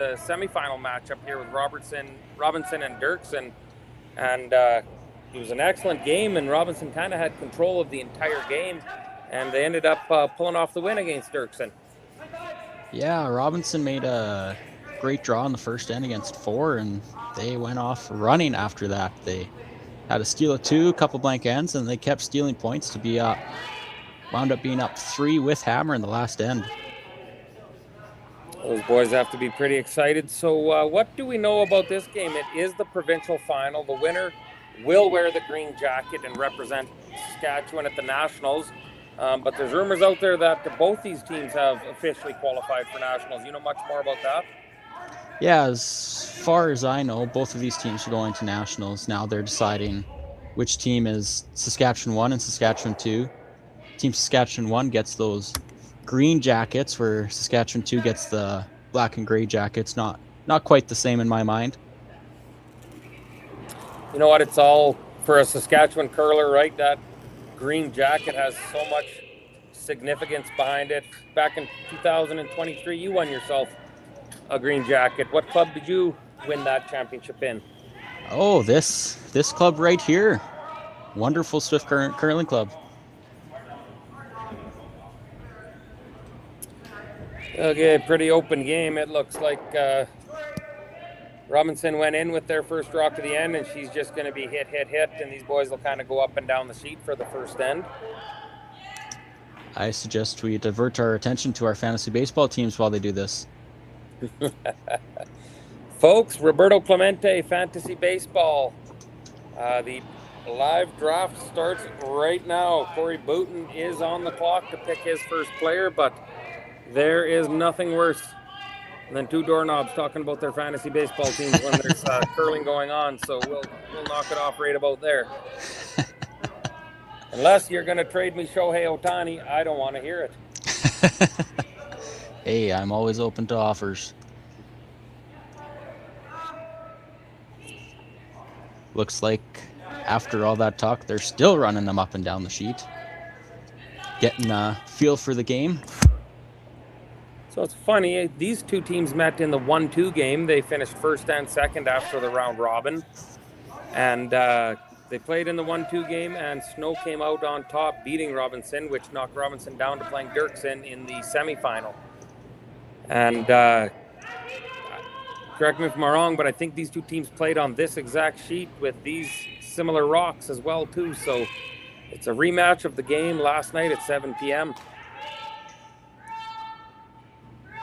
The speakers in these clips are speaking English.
the semifinal matchup here with Robinson and Dirksen, and it was an excellent game, and Robinson kind of had control of the entire game, and they ended up pulling off the win against Dirksen. Yeah, Robinson made a great draw in the first end against 4, and they went off running after that. They had a steal of 2, a couple blank ends, and they kept stealing points to be up. Wound up being up 3 with Hammer in the last end. Those boys have to be pretty excited. So what do we know about this game? It is the provincial final. The winner will wear the green jacket and represent Saskatchewan at the Nationals. But there's rumors out there that both these teams have officially qualified for Nationals. You know much more about that? Yeah, as far as I know, both of these teams are going to Nationals. Now they're deciding which team is Saskatchewan 1 and Saskatchewan 2. Team Saskatchewan 1 gets those green jackets, where Saskatchewan 2 gets the black and gray jackets. Not quite the same in my mind. You know what? It's all for a Saskatchewan curler, right? That green jacket has so much significance behind it. Back in 2023, you won yourself a green jacket. What club did you win that championship in? Oh, this club right here. Wonderful Swift Curling Club. Okay, pretty open game. It looks like Robinson went in with their first draw to the end, and she's just going to be hit, and these boys will kind of go up and down the sheet for the first end. I suggest we divert our attention to our fantasy baseball teams while they do this. Folks, Roberto Clemente, Fantasy Baseball. The live draft starts right now. Corey Booton is on the clock to pick his first player, but there is nothing worse than two doorknobs talking about their fantasy baseball teams when there's curling going on. So we'll knock it off right about there. Unless you're going to trade me Shohei Ohtani, I don't want to hear it. Hey, I'm always open to offers. Looks like after all that talk, they're still running them up and down the sheet. Getting a feel for the game. So it's funny, these two teams met in the 1-2 game. They finished first and second after the round robin. And they played in the 1-2 game, and Snow came out on top, beating Robinson, which knocked Robinson down to playing Dirksen in the semifinal. And correct me if I'm wrong, but I think these two teams played on this exact sheet with these similar rocks as well, too. So it's a rematch of the game last night at 7 p.m.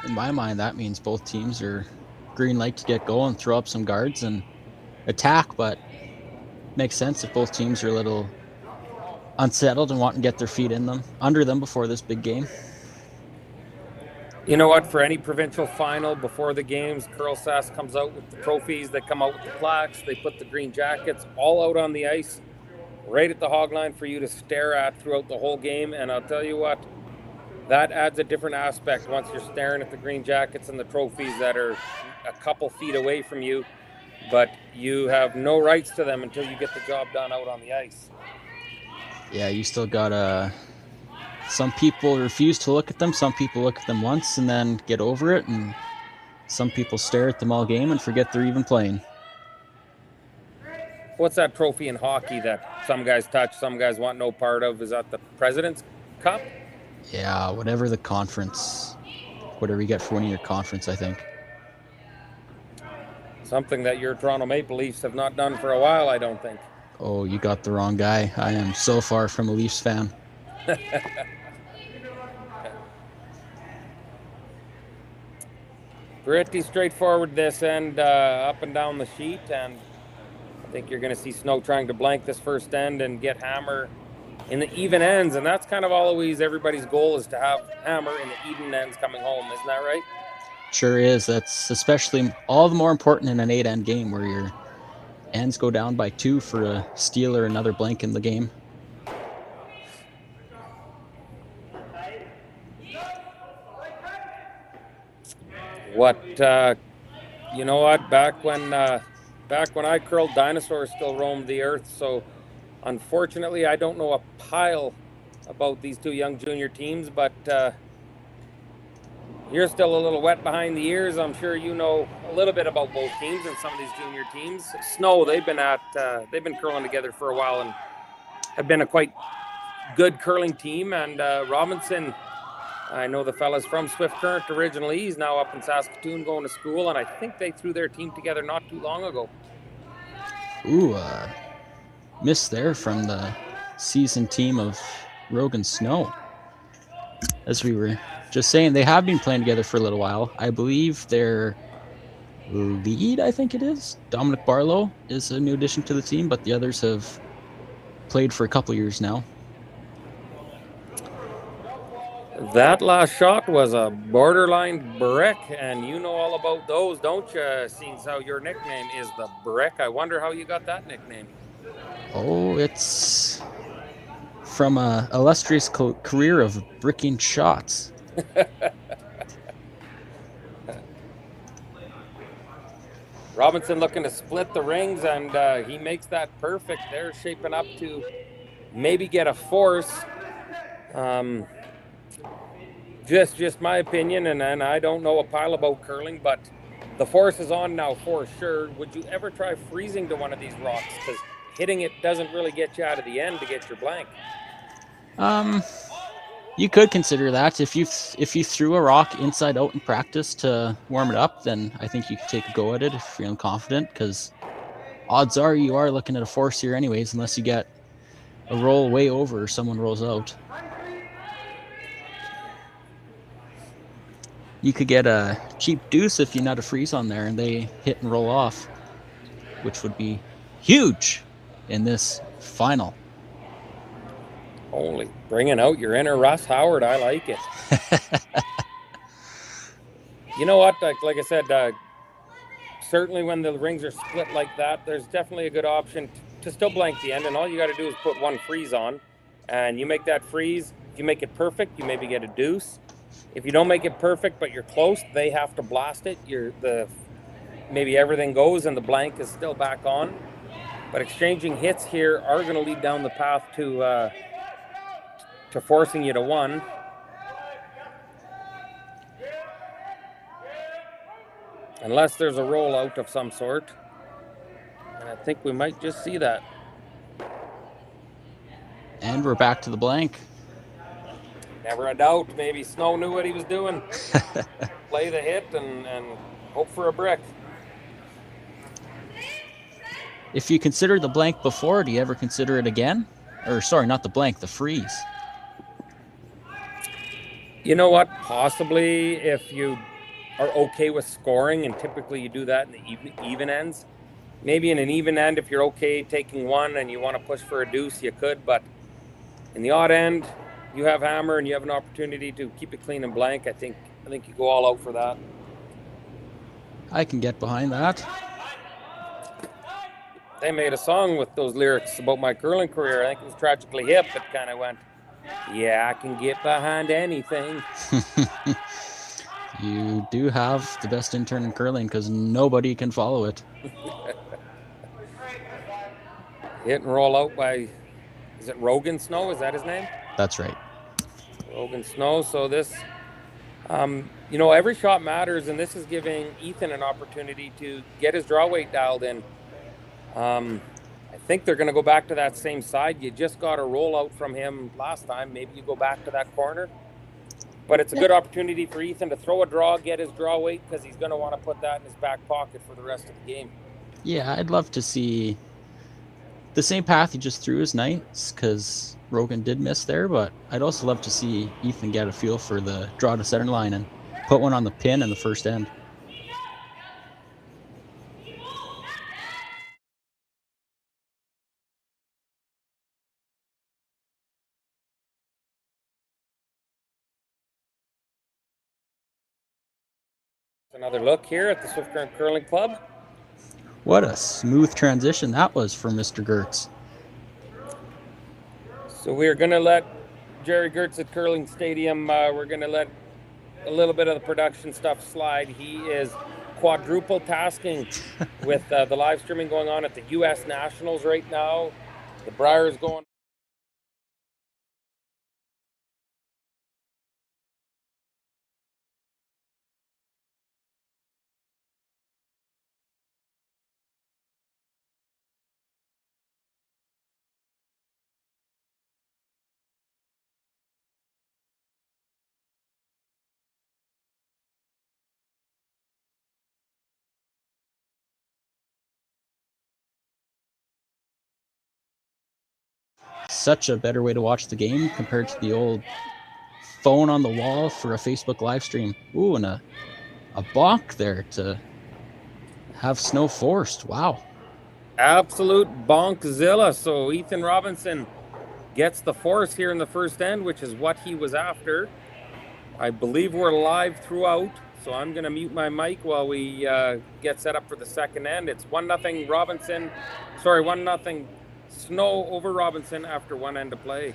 In my mind, that means both teams are green light to get going, throw up some guards, and attack. But makes sense if both teams are a little unsettled and want to get their feet under them before this big game. You know what? For any provincial final before the games, Curl Sask comes out with the trophies. They come out with the plaques. They put the green jackets all out on the ice, right at the hog line for you to stare at throughout the whole game. And I'll tell you what, that adds a different aspect once you're staring at the green jackets and the trophies that are a couple feet away from you, but you have no rights to them until you get the job done out on the ice. Yeah, you still gotta... Some people refuse to look at them. Some people look at them once and then get over it, and some people stare at them all game and forget they're even playing. What's that trophy in hockey that some guys touch, some guys want no part of? Is that the President's Cup? Yeah, whatever you get for winning your conference, I think. Something that your Toronto Maple Leafs have not done for a while, I don't think. Oh, you got the wrong guy. I am so far from a Leafs fan. Pretty straightforward this end, up and down the sheet, and I think you're going to see Snow trying to blank this first end and get Hammer in the even ends, and that's kind of always everybody's goal, is to have Hammer in the even ends coming home. Isn't that right? Sure is. That's especially all the more important in an 8-end game where your ends go down by 2 for a steal or another blank in the game. You know what? Back when I curled, dinosaurs still roamed the earth. So, unfortunately, I don't know a pile about these two young junior teams. But You're still a little wet behind the ears. I'm sure you know a little bit about both teams and some of these junior teams. Snow, they've been curling together for a while and have been a quite good curling team. And Robinson, I know the fella's from Swift Current originally. He's now up in Saskatoon going to school, and I think they threw their team together not too long ago. Ooh, miss there from the seasoned team of Rogan Snow. As we were just saying, they have been playing together for a little while. I believe their lead, I think it is, Dominic Barlow, is a new addition to the team, but the others have played for a couple years now. That last shot was a borderline brick, and you know all about those, don't you? Seeing how your nickname is the Brick, I wonder how you got that nickname. Oh, it's from a illustrious career of bricking shots. Robinson looking to split the rings, and he makes that perfect. They're shaping up to maybe get a force. Just my opinion, and I don't know a pile about curling, but the force is on now for sure. Would you ever try freezing to one of these rocks? Because hitting it doesn't really get you out of the end to get your blank. You could consider that. If you threw a rock inside out in practice to warm it up, then I think you could take a go at it if you're feeling confident, because odds are you are looking at a force here anyways, unless you get a roll way over or someone rolls out. You could get a cheap deuce if you nut a freeze on there and they hit and roll off, which would be huge in this final. Holy, bringing out your inner Russ Howard. I like it. You know what? Like I said, certainly when the rings are split like that, there's definitely a good option to still blank the end. And all you got to do is put one freeze on. And you make that freeze. If you make it perfect, you maybe get a deuce. If you don't make it perfect, but you're close, they have to blast it. Maybe everything goes and the blank is still back on. But exchanging hits here are going to lead down the path to forcing you to one. Unless there's a rollout of some sort. And I think we might just see that. And we're back to the blank. Never a doubt. Maybe Snow knew what he was doing. Play the hit and hope for a brick. If you consider the blank before, do you ever consider it again? Or sorry, not the blank, the freeze. You know what? Possibly if you are okay with scoring, and typically you do that in the even ends. Maybe in an even end, if you're okay taking one and you want to push for a deuce, you could. But in the odd end, you have hammer and you have an opportunity to keep it clean and blank. I think you go all out for that. I can get behind that. They made a song with those lyrics about my curling career. I think it was Tragically Hip. It kind of went, yeah, I can get behind anything. You do have the best intern in curling because nobody can follow it. Hit and roll out by, is it Rogan Snow? Is that his name? That's right. Rogan Snow. So this, every shot matters, and this is giving Ethan an opportunity to get his draw weight dialed in. I think they're going to go back to that same side. You just got a roll out from him last time. Maybe you go back to that corner. But it's a good opportunity for Ethan to throw a draw, get his draw weight, because he's going to want to put that in his back pocket for the rest of the game. Yeah, I'd love to see the same path he just threw is nice, because Rogan did miss there, but I'd also love to see Ethan get a feel for the draw to center line and put one on the pin in the first end. Another look here at the Swift Current Curling Club. What a smooth transition that was for Mr. Gertz. So we're going to let Jerry Gertz at Curling Stadium, we're going to let a little bit of the production stuff slide. He is quadruple tasking with the live streaming going on at the U.S. Nationals right now. The Briar's going such a better way to watch the game compared to the old phone on the wall for a Facebook live stream. Ooh, and a balk there to have snow forced. Wow. Absolute bonkzilla. So Ethan Robinson gets the force here in the first end, which is what he was after. I believe we're live throughout, so I'm going to mute my mic while we get set up for the second end. It's 1-0 Robinson. Sorry, 1-0 Snow over Robinson after one end of play.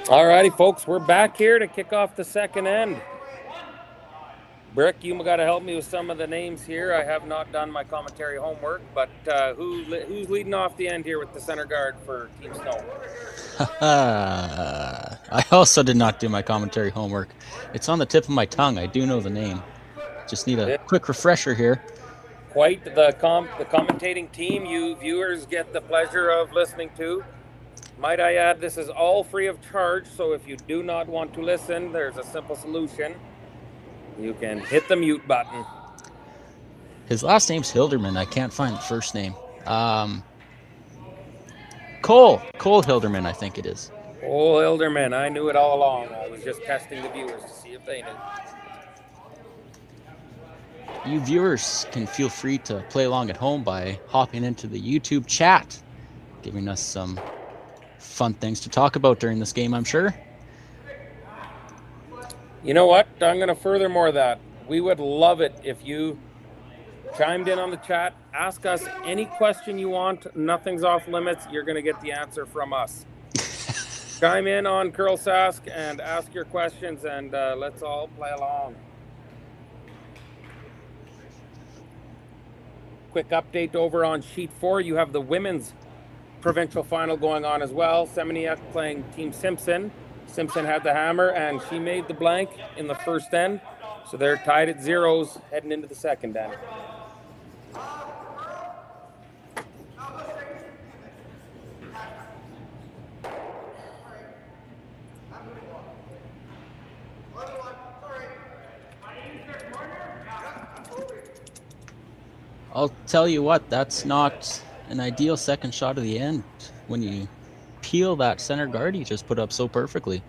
Alrighty, folks, we're back here to kick off the second end. Brick, you got to help me with some of the names here. I have not done my commentary homework, but who's leading off the end here with the center guard for Team Snow? I also did not do my commentary homework. It's on the tip of my tongue. I do know the name. Just need a quick refresher here. Quite the commentating team you viewers get the pleasure of listening to. Might I add, this is all free of charge, so if you do not want to listen, there's a simple solution. You can hit the mute button. His last name's Hilderman. I can't find the first name. Cole Hilderman, I think it is. Cole Hilderman. I knew it all along. I was just testing the viewers to see if they knew. You viewers can feel free to play along at home by hopping into the YouTube chat, giving us some fun things to talk about during this game, I'm sure. You know what? I'm going to furthermore that. We would love it if you chimed in on the chat. Ask us any question you want. Nothing's off limits. You're going to get the answer from us. Chime in on Curl Sask and ask your questions, and let's all play along. Quick update over on sheet 4. You have the women's provincial final going on as well. Semeniuk playing Team Simpson. Simpson had the hammer, and she made the blank in the first end. So they're tied at zeros heading into the second end. I'll tell you what, that's not an ideal second shot of the end when you peel that center guard he just put up so perfectly.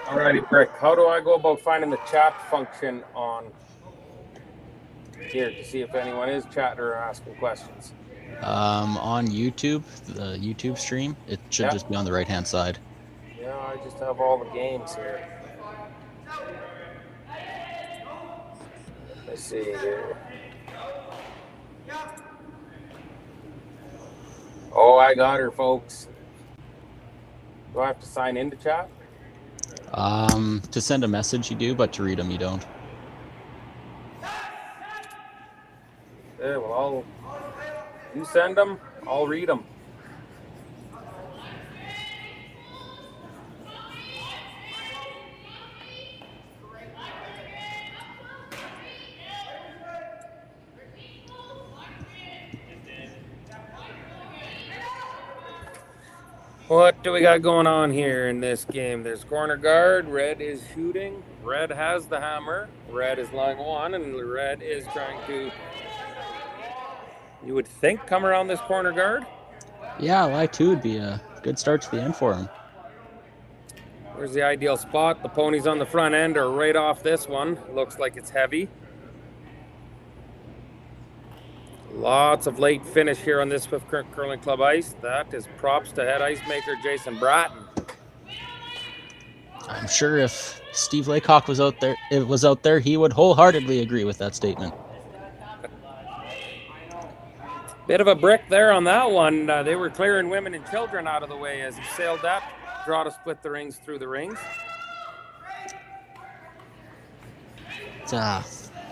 Alrighty, Brick, how do I go about finding the chat function on here to see if anyone is chatting or asking questions? On YouTube, the YouTube stream, it should just be on the right-hand side. Yeah, I just have all the games here. Let's see here. Oh, I got her, folks. Do I have to sign into chat? To send a message you do, but to read them you don't. Yeah, well, you send them, I'll read them. What do we got going on here in this game? There's corner guard. Red is shooting. Red has the hammer. Red is line one, and Red is trying to, you would think, come around this corner guard. Yeah, line two would be a good start to the end for him. Where's the ideal spot? The ponies on the front end are right off this one. Looks like it's heavy. Lots of late finish here on this Swift Current Curling Club ice. That is props to head ice maker Jason Bratton. I'm sure if Steve Laycock was out there, he would wholeheartedly agree with that statement. Bit of a brick there on that one. They were clearing women and children out of the way as he sailed up, draw to split the rings through the rings. You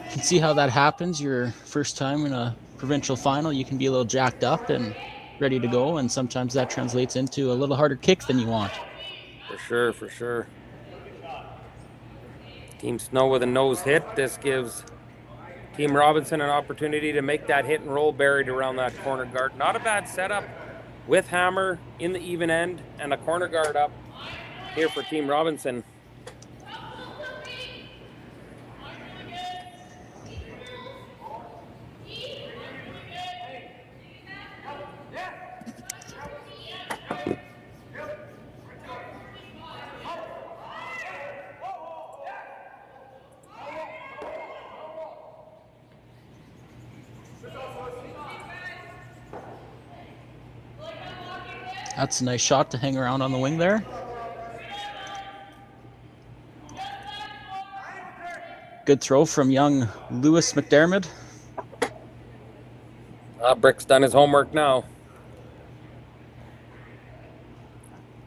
can see how that happens. Your first time in a provincial final, you can be a little jacked up and ready to go, and sometimes that translates into a little harder kick than you want. For sure. Team Snow with a nose hit. This gives Team Robinson an opportunity to make that hit and roll buried around that corner guard. Not a bad setup with hammer in the even end and a corner guard up here for Team Robinson. That's a nice shot to hang around on the wing there. Good throw from young Lewis McDermott. Brick's done his homework now.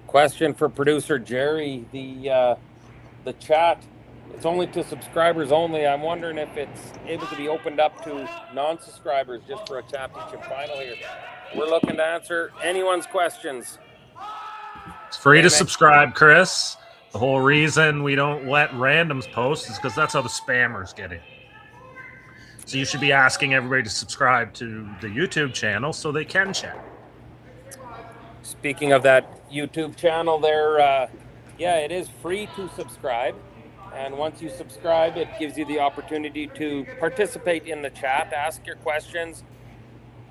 Question for producer Jerry. The chat, it's only to subscribers only. I'm wondering if it's able to be opened up to non-subscribers just for a championship final here. We're looking to answer anyone's questions. It's free to subscribe, Chris. The whole reason we don't let randoms post is because that's how the spammers get in. So you should be asking everybody to subscribe to the YouTube channel so they can chat. Speaking of that YouTube channel there, yeah, it is free to subscribe. And once you subscribe, it gives you the opportunity to participate in the chat, ask your questions,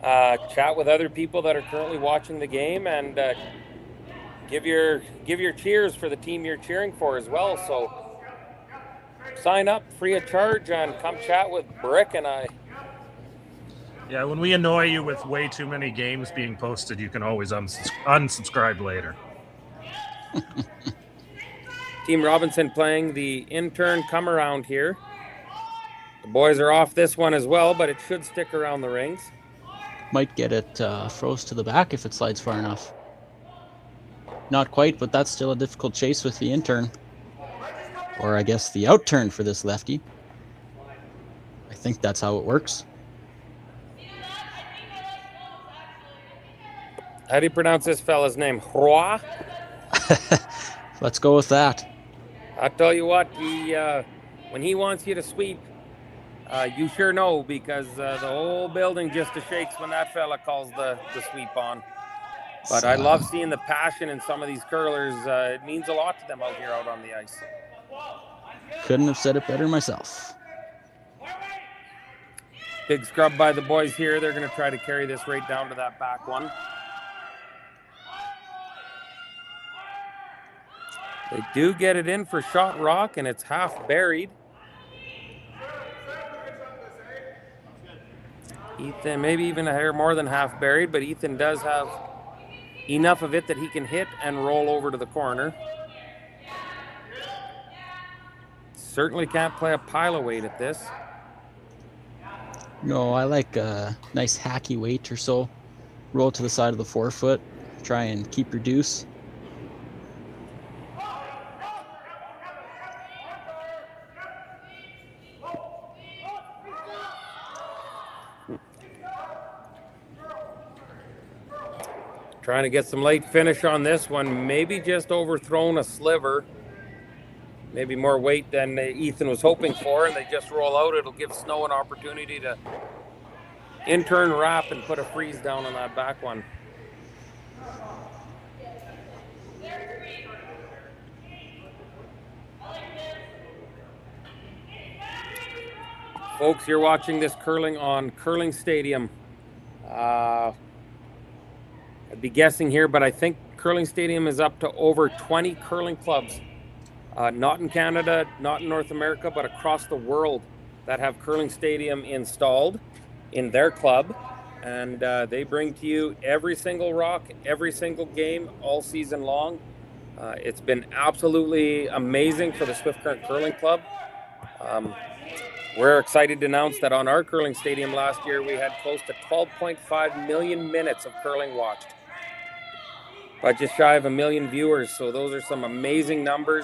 chat with other people that are currently watching the game, and give your cheers for the team you're cheering for as well. So sign up free of charge and come chat with Brick and I. Yeah, when we annoy you with way too many games being posted, you can always unsubscribe later. Team Robinson playing the intern come around here. The boys are off this one as well, but it should stick around the rings. Might get it froze to the back if it slides far enough. Not quite, but that's still a difficult chase with the intern. Or I guess the outturn for this lefty. I think that's how it works. How do you pronounce this fella's name? Roy? Let's go with that. I'll tell you what, when he wants you to sweep, you sure know, because the whole building just shakes when that fella calls the sweep on. But I love seeing the passion in some of these curlers. It means a lot to them out here out on the ice. Couldn't have said it better myself. Big scrub by the boys here. They're going to try to carry this right down to that back one. They do get it in for shot rock, and it's half buried. Ethan, maybe even a hair more than half buried, but Ethan does have enough of it that he can hit and roll over to the corner. Certainly can't play a pile of weight at this. No, I like a nice hacky weight or so. Roll to the side of the forefoot. Try and keep your deuce. Trying to get some late finish on this one. Maybe just overthrown a sliver. Maybe more weight than Ethan was hoping for, and they just roll out. It'll give Snow an opportunity to in-turn wrap and put a freeze down on that back one. Folks, you're watching this curling on Curling Stadium. I'd be guessing here, but I think Curling Stadium is up to over 20 curling clubs not in Canada, not in North America, but across the world that have curling stadium installed in their club. And they bring to you every single rock, every single game, all season long. It's been absolutely amazing for the Swift Current Curling Club. We're excited to announce that on our curling stadium last year, we had close to 12.5 million minutes of curling watched, but just shy of 1 million viewers. So those are some amazing numbers,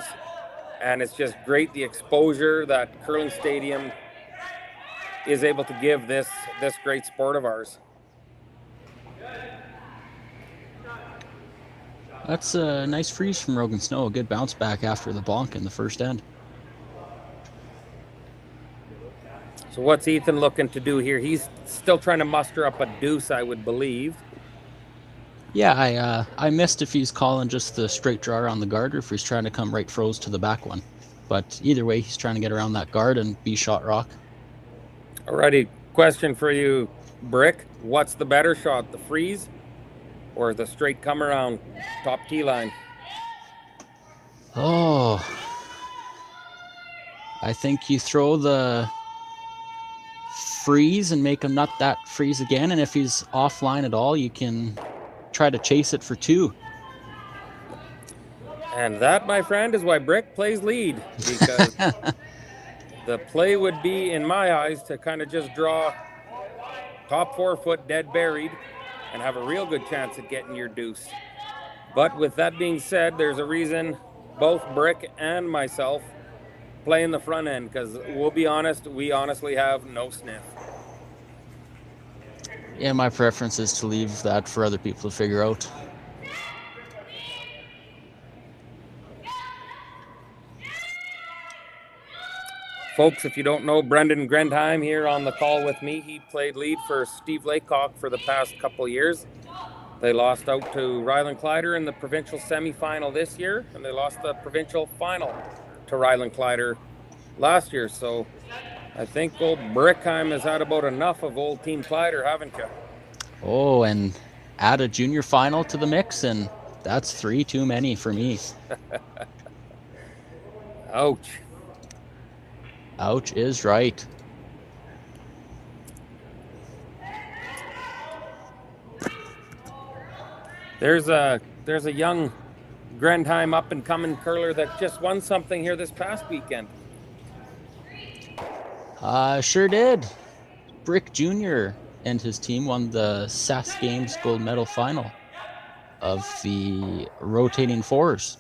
and it's just great the exposure that curling stadium is able to give this great sport of ours. That's a nice freeze from Rogan Snow. A good bounce back after the bonk in the first end. So what's Ethan looking to do here? He's still trying to muster up a deuce, I would believe. Yeah, I missed if he's calling just the straight draw on the guard or if he's trying to come right froze to the back one. But either way, he's trying to get around that guard and be shot rock. Alrighty, question for you, Brick. What's the better shot, the freeze or the straight come around top tee line? Oh, I think you throw the freeze and make him nut that freeze again, and if he's offline at all, you can try to chase it for 2. And that, my friend, is why Brick plays lead, because the play would be, in my eyes, to kind of just draw top 4 foot dead buried and have a real good chance at getting your deuce. But with that being said, there's a reason both Brick and myself play in the front end, because we'll be honest, we honestly have no sniff. Yeah, my preference is to leave that for other people to figure out. Folks, if you don't know Brendan Grendheim here on the call with me, he played lead for Steve Laycock for the past couple years. They lost out to Ryland Kleider in the provincial semifinal this year, and they lost the provincial final to Ryland Kleider last year. So I think old Brickheim has had about enough of old Team Kleider, haven't you? Oh, and add a junior final to the mix, and that's 3 too many for me. Ouch. Ouch is right. There's a young Grendheim up and coming curler that just won something here this past weekend. Sure did. Brick Jr. and his team won the SAS Games gold medal final of the rotating 4s.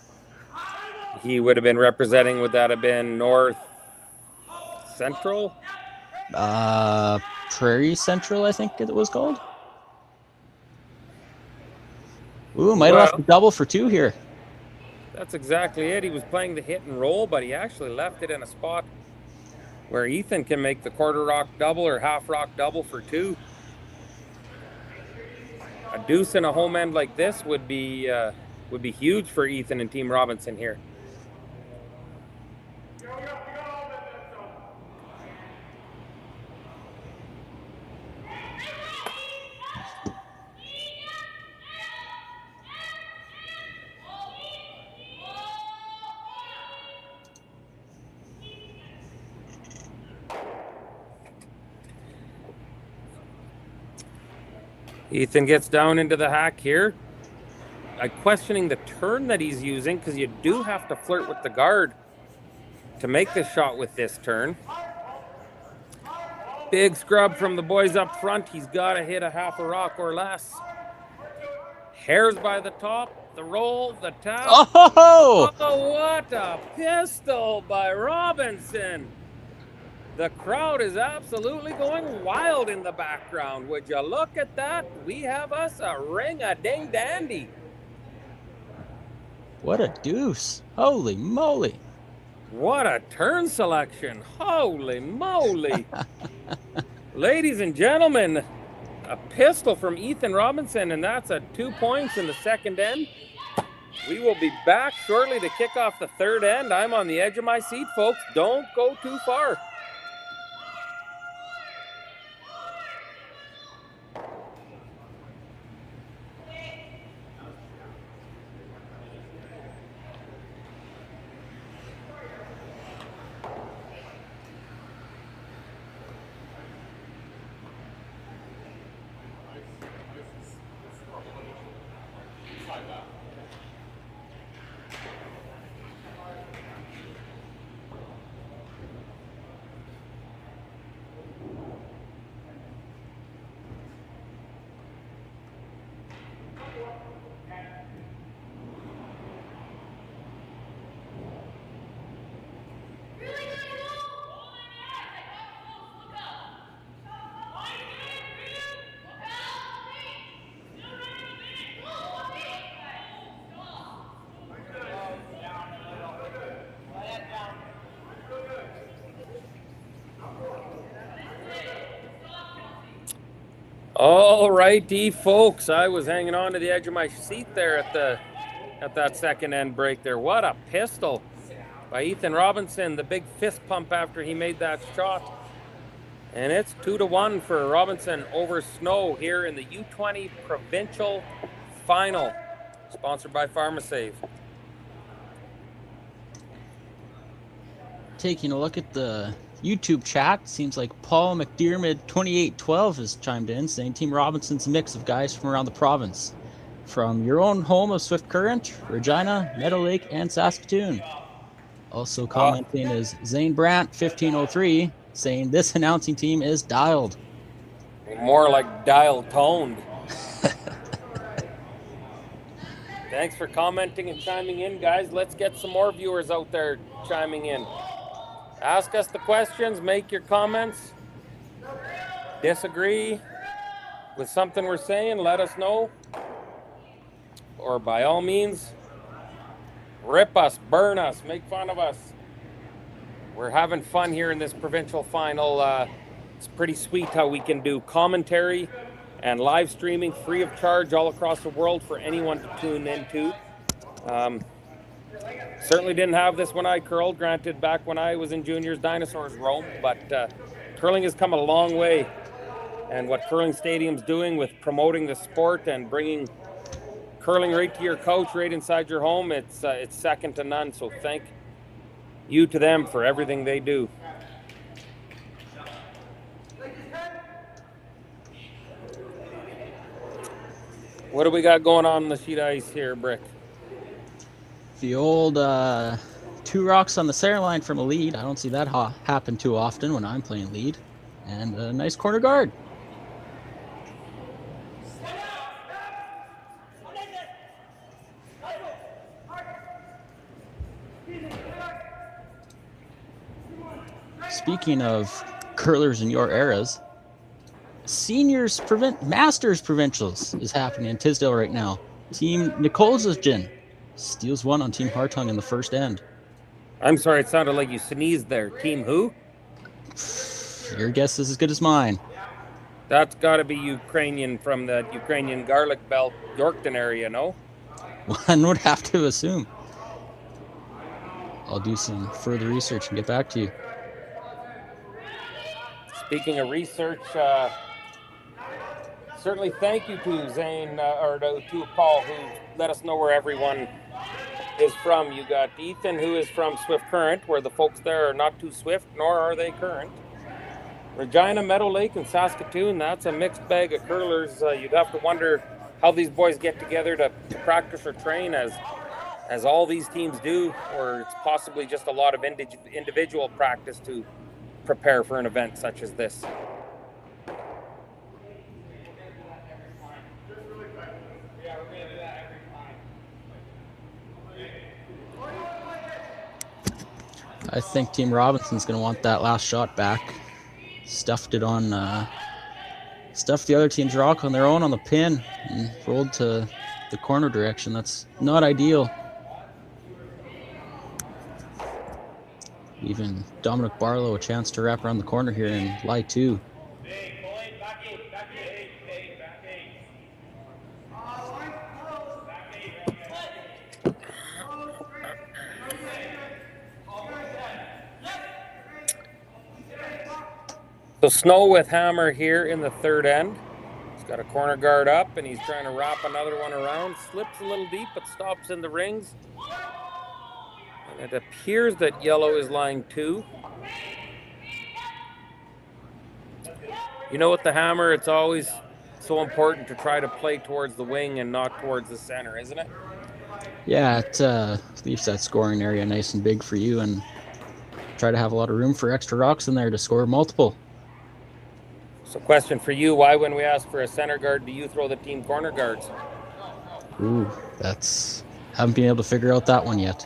He would have been representing, would that have been North Central? Prairie Central, I think it was called. Ooh, might have left the double for 2 here. That's exactly it. He was playing the hit and roll, but he actually left it in a spot where Ethan can make the quarter rock double or half rock double for 2. A deuce in a home end like this would be huge for Ethan and Team Robinson here. Ethan gets down into the hack here. I'm questioning the turn that he's using, because you do have to flirt with the guard to make this shot with this turn. Big scrub from the boys up front. He's got to hit a half a rock or less. Hairs by the top, the roll, the tap. Oh! Oh, what a pistol by Robinson. The crowd is absolutely going wild in the background. Would you look at that? We have us a ring-a-ding-dandy. What a deuce. Holy moly. What a turn selection. Holy moly. Ladies and gentlemen, a pistol from Ethan Robinson, and that's a 2 points in the second end. We will be back shortly to kick off the third end. I'm on the edge of my seat, folks. Don't go too far. All righty, folks. I was hanging on to the edge of my seat there at that second end break there. What a pistol by Ethan Robinson. The big fist pump after he made that shot. And it's 2-1 for Robinson over Snow here in the U20 Provincial Final, sponsored by PharmaSave. Taking a look at the YouTube chat, seems like Paul McDermott 2812 has chimed in saying Team Robinson's a mix of guys from around the province, from your own home of Swift Current, Regina, Meadow Lake, and Saskatoon. Also commenting is Zane Brandt 1503 saying this announcing team is dialed. More like dial-toned. Thanks for commenting and chiming in, guys. Let's get some more viewers out there chiming in. Ask us the questions, make your comments. Disagree with something we're saying, let us know. Or by all means, rip us, burn us, make fun of us. We're having fun here in this provincial final. It's pretty sweet how we can do commentary and live streaming free of charge all across the world for anyone to tune into. Certainly didn't have this when I curled. Granted, back when I was in juniors, dinosaurs roamed, but curling has come a long way. And what Curling Stadium's doing with promoting the sport and bringing curling right to your couch, right inside your home, it's second to none. So thank you to them for everything they do. What do we got going on the sheet ice here, Brick? The old 2 rocks on the center line from a lead. I don't see that happen too often when I'm playing lead. And a nice corner guard. Speaking of curlers in your eras, Masters Provincials is happening in Tisdale right now. Team Nikolzhin steals one on Team Hartung in the first end. I'm sorry, it sounded like you sneezed there. Team who? Your guess is as good as mine. That's got to be Ukrainian from the Ukrainian garlic belt, Yorkton area, no? One would have to assume. I'll do some further research and get back to you. Speaking of research, certainly thank you to Zane, or to Paul, who let us know where everyone is from. You got Ethan, who is from Swift Current, where the folks there are not too swift, nor are they current. Regina, Meadow Lake, and Saskatoon, that's a mixed bag of curlers. You'd have to wonder how these boys get together to practice or train, as all these teams do, or it's possibly just a lot of individual practice to prepare for an event such as this. I think Team Robinson's going to want that last shot back. Stuffed the other team's rock on their own on the pin and rolled to the corner direction. That's not ideal. Even Dominic Barlow a chance to wrap around the corner here in lie 2. So Snow with hammer here in the third end. He's got a corner guard up and he's trying to wrap another one around. Slips a little deep but stops in the rings. And it appears that yellow is line 2. You know, with the hammer, it's always so important to try to play towards the wing and not towards the center, isn't it? Yeah, it leaves that scoring area nice and big for you and try to have a lot of room for extra rocks in there to score multiple. So question for you, why when we ask for a center guard, do you throw the team corner guards? Ooh, haven't been able to figure out that one yet.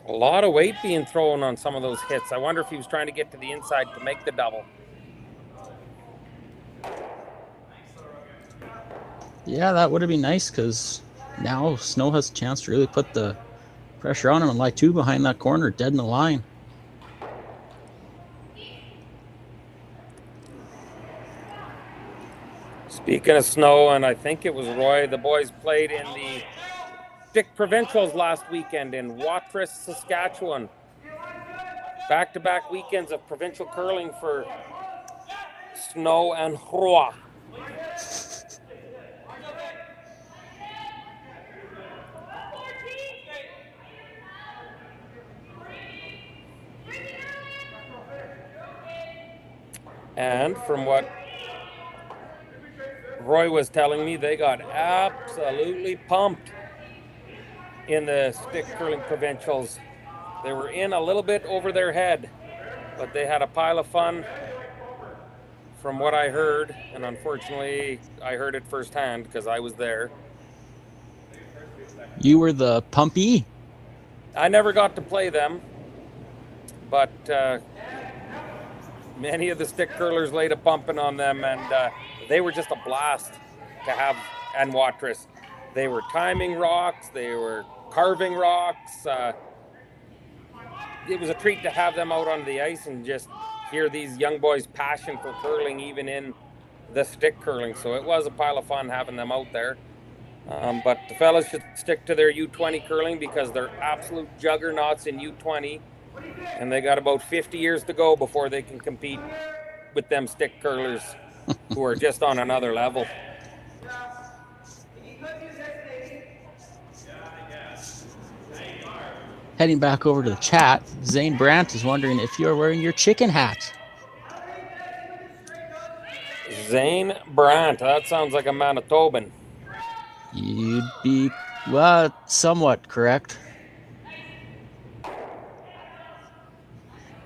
A lot of weight being thrown on some of those hits. I wonder if he was trying to get to the inside to make the double. Yeah, that would have been nice because now Snow has a chance to really put the pressure on him and lie 2 behind that corner, dead in the line. Speaking of snow, and I think it was Roy, the boys played in the Stick Provincials last weekend in Watrous, Saskatchewan. Back-to-back weekends of provincial curling for Snow and Roy. And from what Roy was telling me, they got absolutely pumped in the Stick Curling Provincials. They were in a little bit over their head, but they had a pile of fun from what I heard. And unfortunately, I heard it firsthand because I was there. You were the pumpy? I never got to play them, but many of the stick curlers laid a pumping on them, and they were just a blast to have and Watrous. They were timing rocks, they were carving rocks. It was a treat to have them out on the ice and just hear these young boys' passion for curling, even in the stick curling. So it was a pile of fun having them out there. But the fellas should stick to their U20 curling because they're absolute juggernauts in U20. And they got about 50 years to go before they can compete with them stick curlers who are just on another level. Heading back over to the chat, Zane Brandt is wondering if you're wearing your chicken hat. Zane Brandt, that sounds like a Manitoban. You'd be, well, somewhat correct.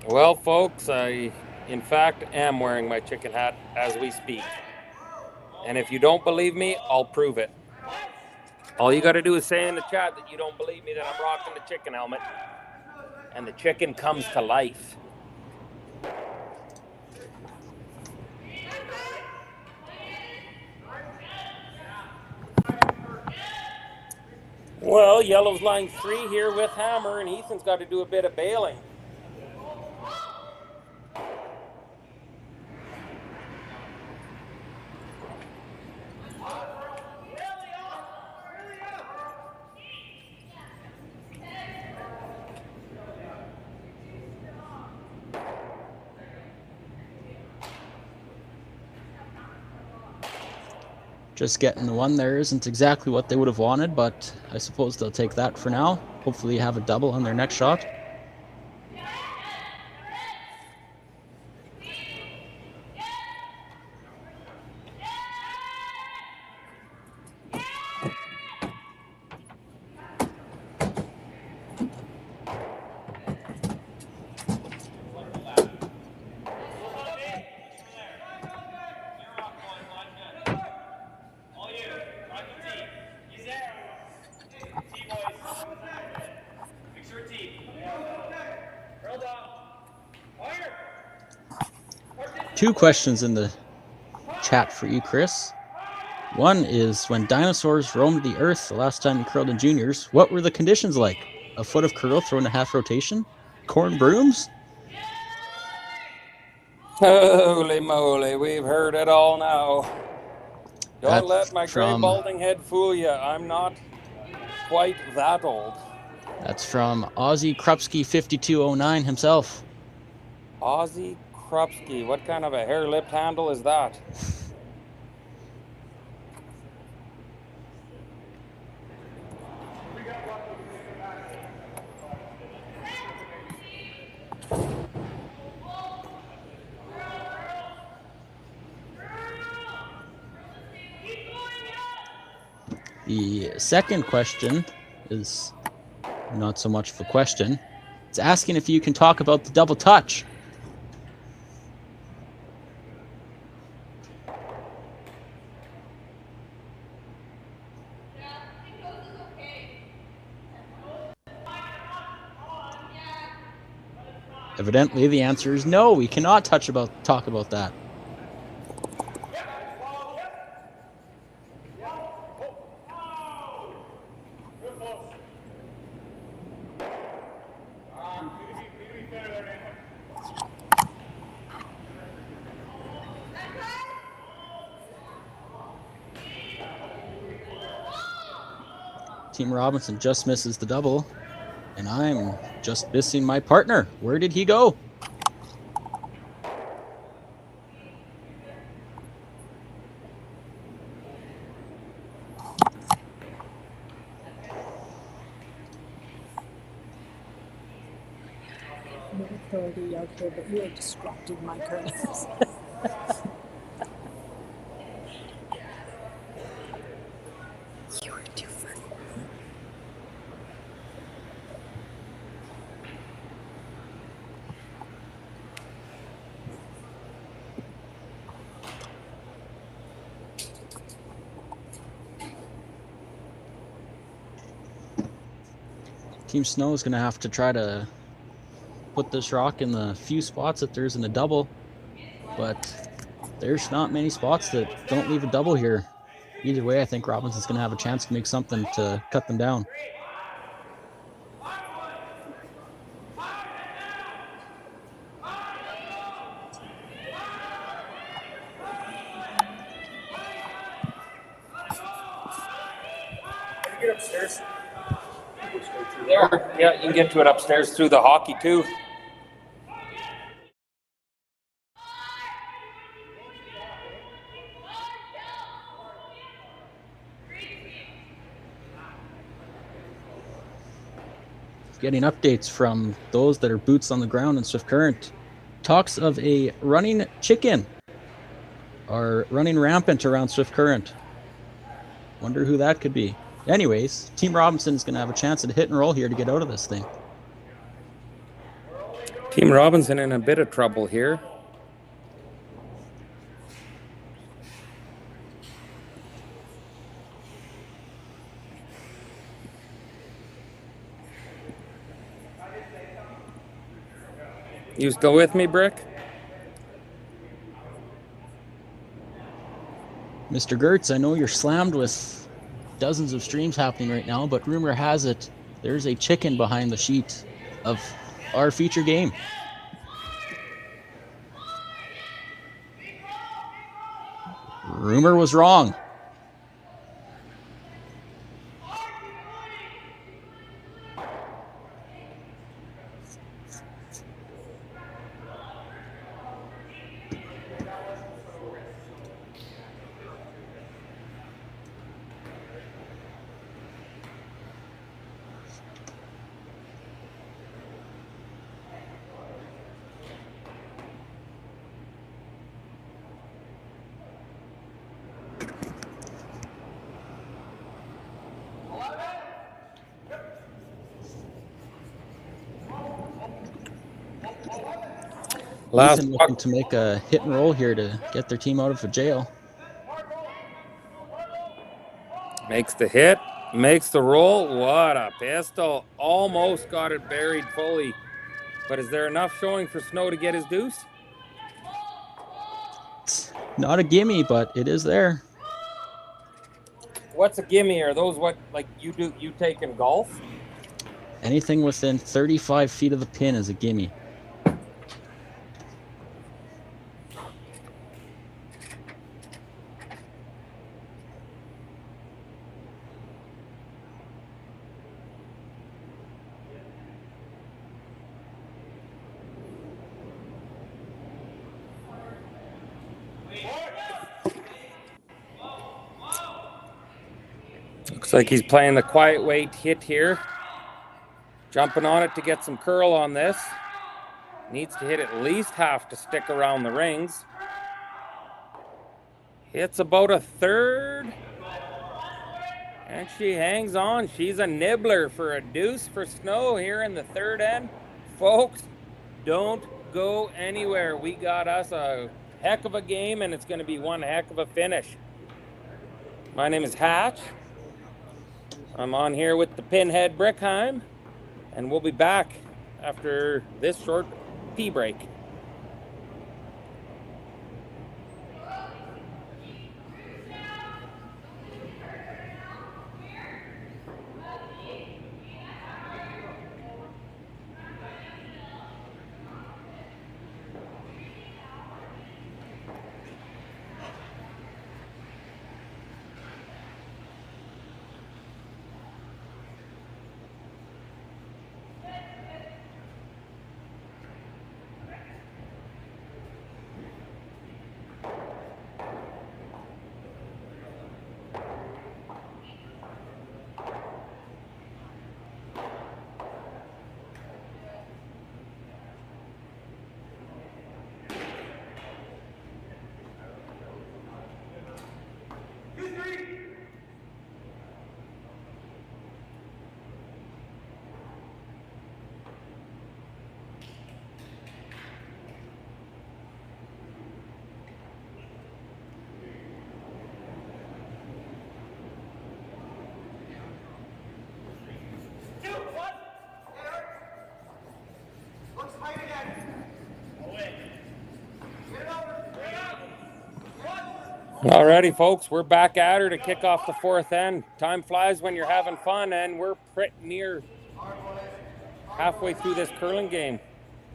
Well, folks, I, in fact, am wearing my chicken hat as we speak. And if you don't believe me, I'll prove it. All you got to do is say in the chat that you don't believe me that I'm rocking the chicken helmet. And the chicken comes to life. Well, Yellow's line 3 here with Hammer, and Ethan's got to do a bit of bailing. Just getting the one there isn't exactly what they would have wanted, but I suppose they'll take that for now. Hopefully have a double on their next shot. Two questions in the chat for you, Chris. One is, when dinosaurs roamed the earth the last time you curled in juniors, what were the conditions like? A foot of curl thrown a half rotation? Corn brooms? Holy moly, we've heard it all now. Don't let my gray balding head fool you. I'm not quite that old. That's from Ozzy Krupski 5209 himself. Ozzy Krupski, what kind of a hair-lipped handle is that? The second question is not so much of a question. It's asking if you can talk about the double touch. Evidently, the answer is no. We cannot talk about that. Team Robinson just misses the double. And I'm just missing my partner. Where did he go? No authority out there, but you are disrupting my curtains. You are too funny. Team Snow is going to have to try to put this rock in the few spots that there's in a double, but there's not many spots that don't leave a double here. Either way, I think Robinson's going to have a chance to make something to cut them down. Get upstairs. There. Yeah, you can get to it upstairs through the hockey too. Getting updates from those that are boots on the ground in Swift Current. Talks of a running chicken are running rampant around Swift Current. Wonder who that could be. Anyways, Team Robinson is going to have a chance at a hit and roll here to get out of this thing. Team Robinson in a bit of trouble here. You still with me, Brick? Mr. Gertz, I know you're slammed with dozens of streams happening right now, but rumor has it there's a chicken behind the sheet of our feature game. Rumor was wrong. Ethan looking to make a hit and roll here to get their team out of a jail. Makes the hit, makes the roll. What a pistol. Almost got it buried fully. But is there enough showing for Snow to get his deuce? It's not a gimme, but it is there. What's a gimme? Are those what like you take in golf? Anything within 35 feet of the pin is a gimme. Looks like he's playing the quiet weight hit here. Jumping on it to get some curl on this. Needs to hit at least half to stick around the rings. Hits about a third. And she hangs on. She's a nibbler for a deuce for Snow here in the third end. Folks, don't go anywhere. We got us a heck of a game, and it's going to be one heck of a finish. My name is Hatch. I'm on here with the Pinhead Brickheim, and we'll be back after this short pee break. Alrighty, folks, we're back at her to kick off the fourth end. Time flies when you're having fun, and we're pretty near halfway through this curling game.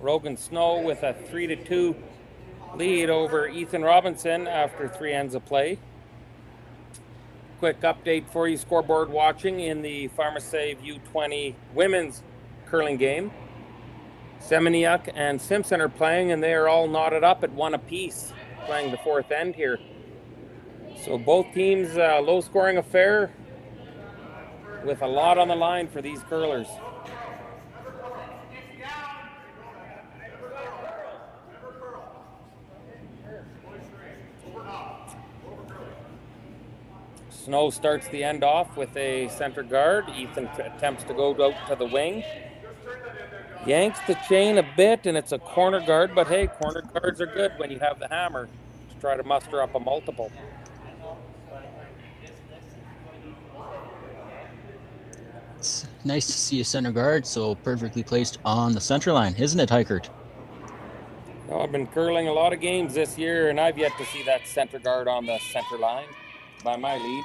Rogan Snow with a 3-2 lead over Ethan Robinson after 3 ends of play. Quick update for you, scoreboard watching in the Pharmasave U20 women's curling game. Semeniuk and Simpson are playing, and they are all knotted up at 1 apiece, playing the fourth end here. So both teams, low-scoring affair with a lot on the line for these curlers. Snow starts the end off with a center guard. Ethan attempts to go out to the wing. Yanks the chain a bit, and it's a corner guard, but hey, corner guards are good when you have the hammer to try to muster up a multiple. It's nice to see a center guard so perfectly placed on the center line, isn't it, Hikert? Well, I've been curling a lot of games this year, and I've yet to see that center guard on the center line by my lead.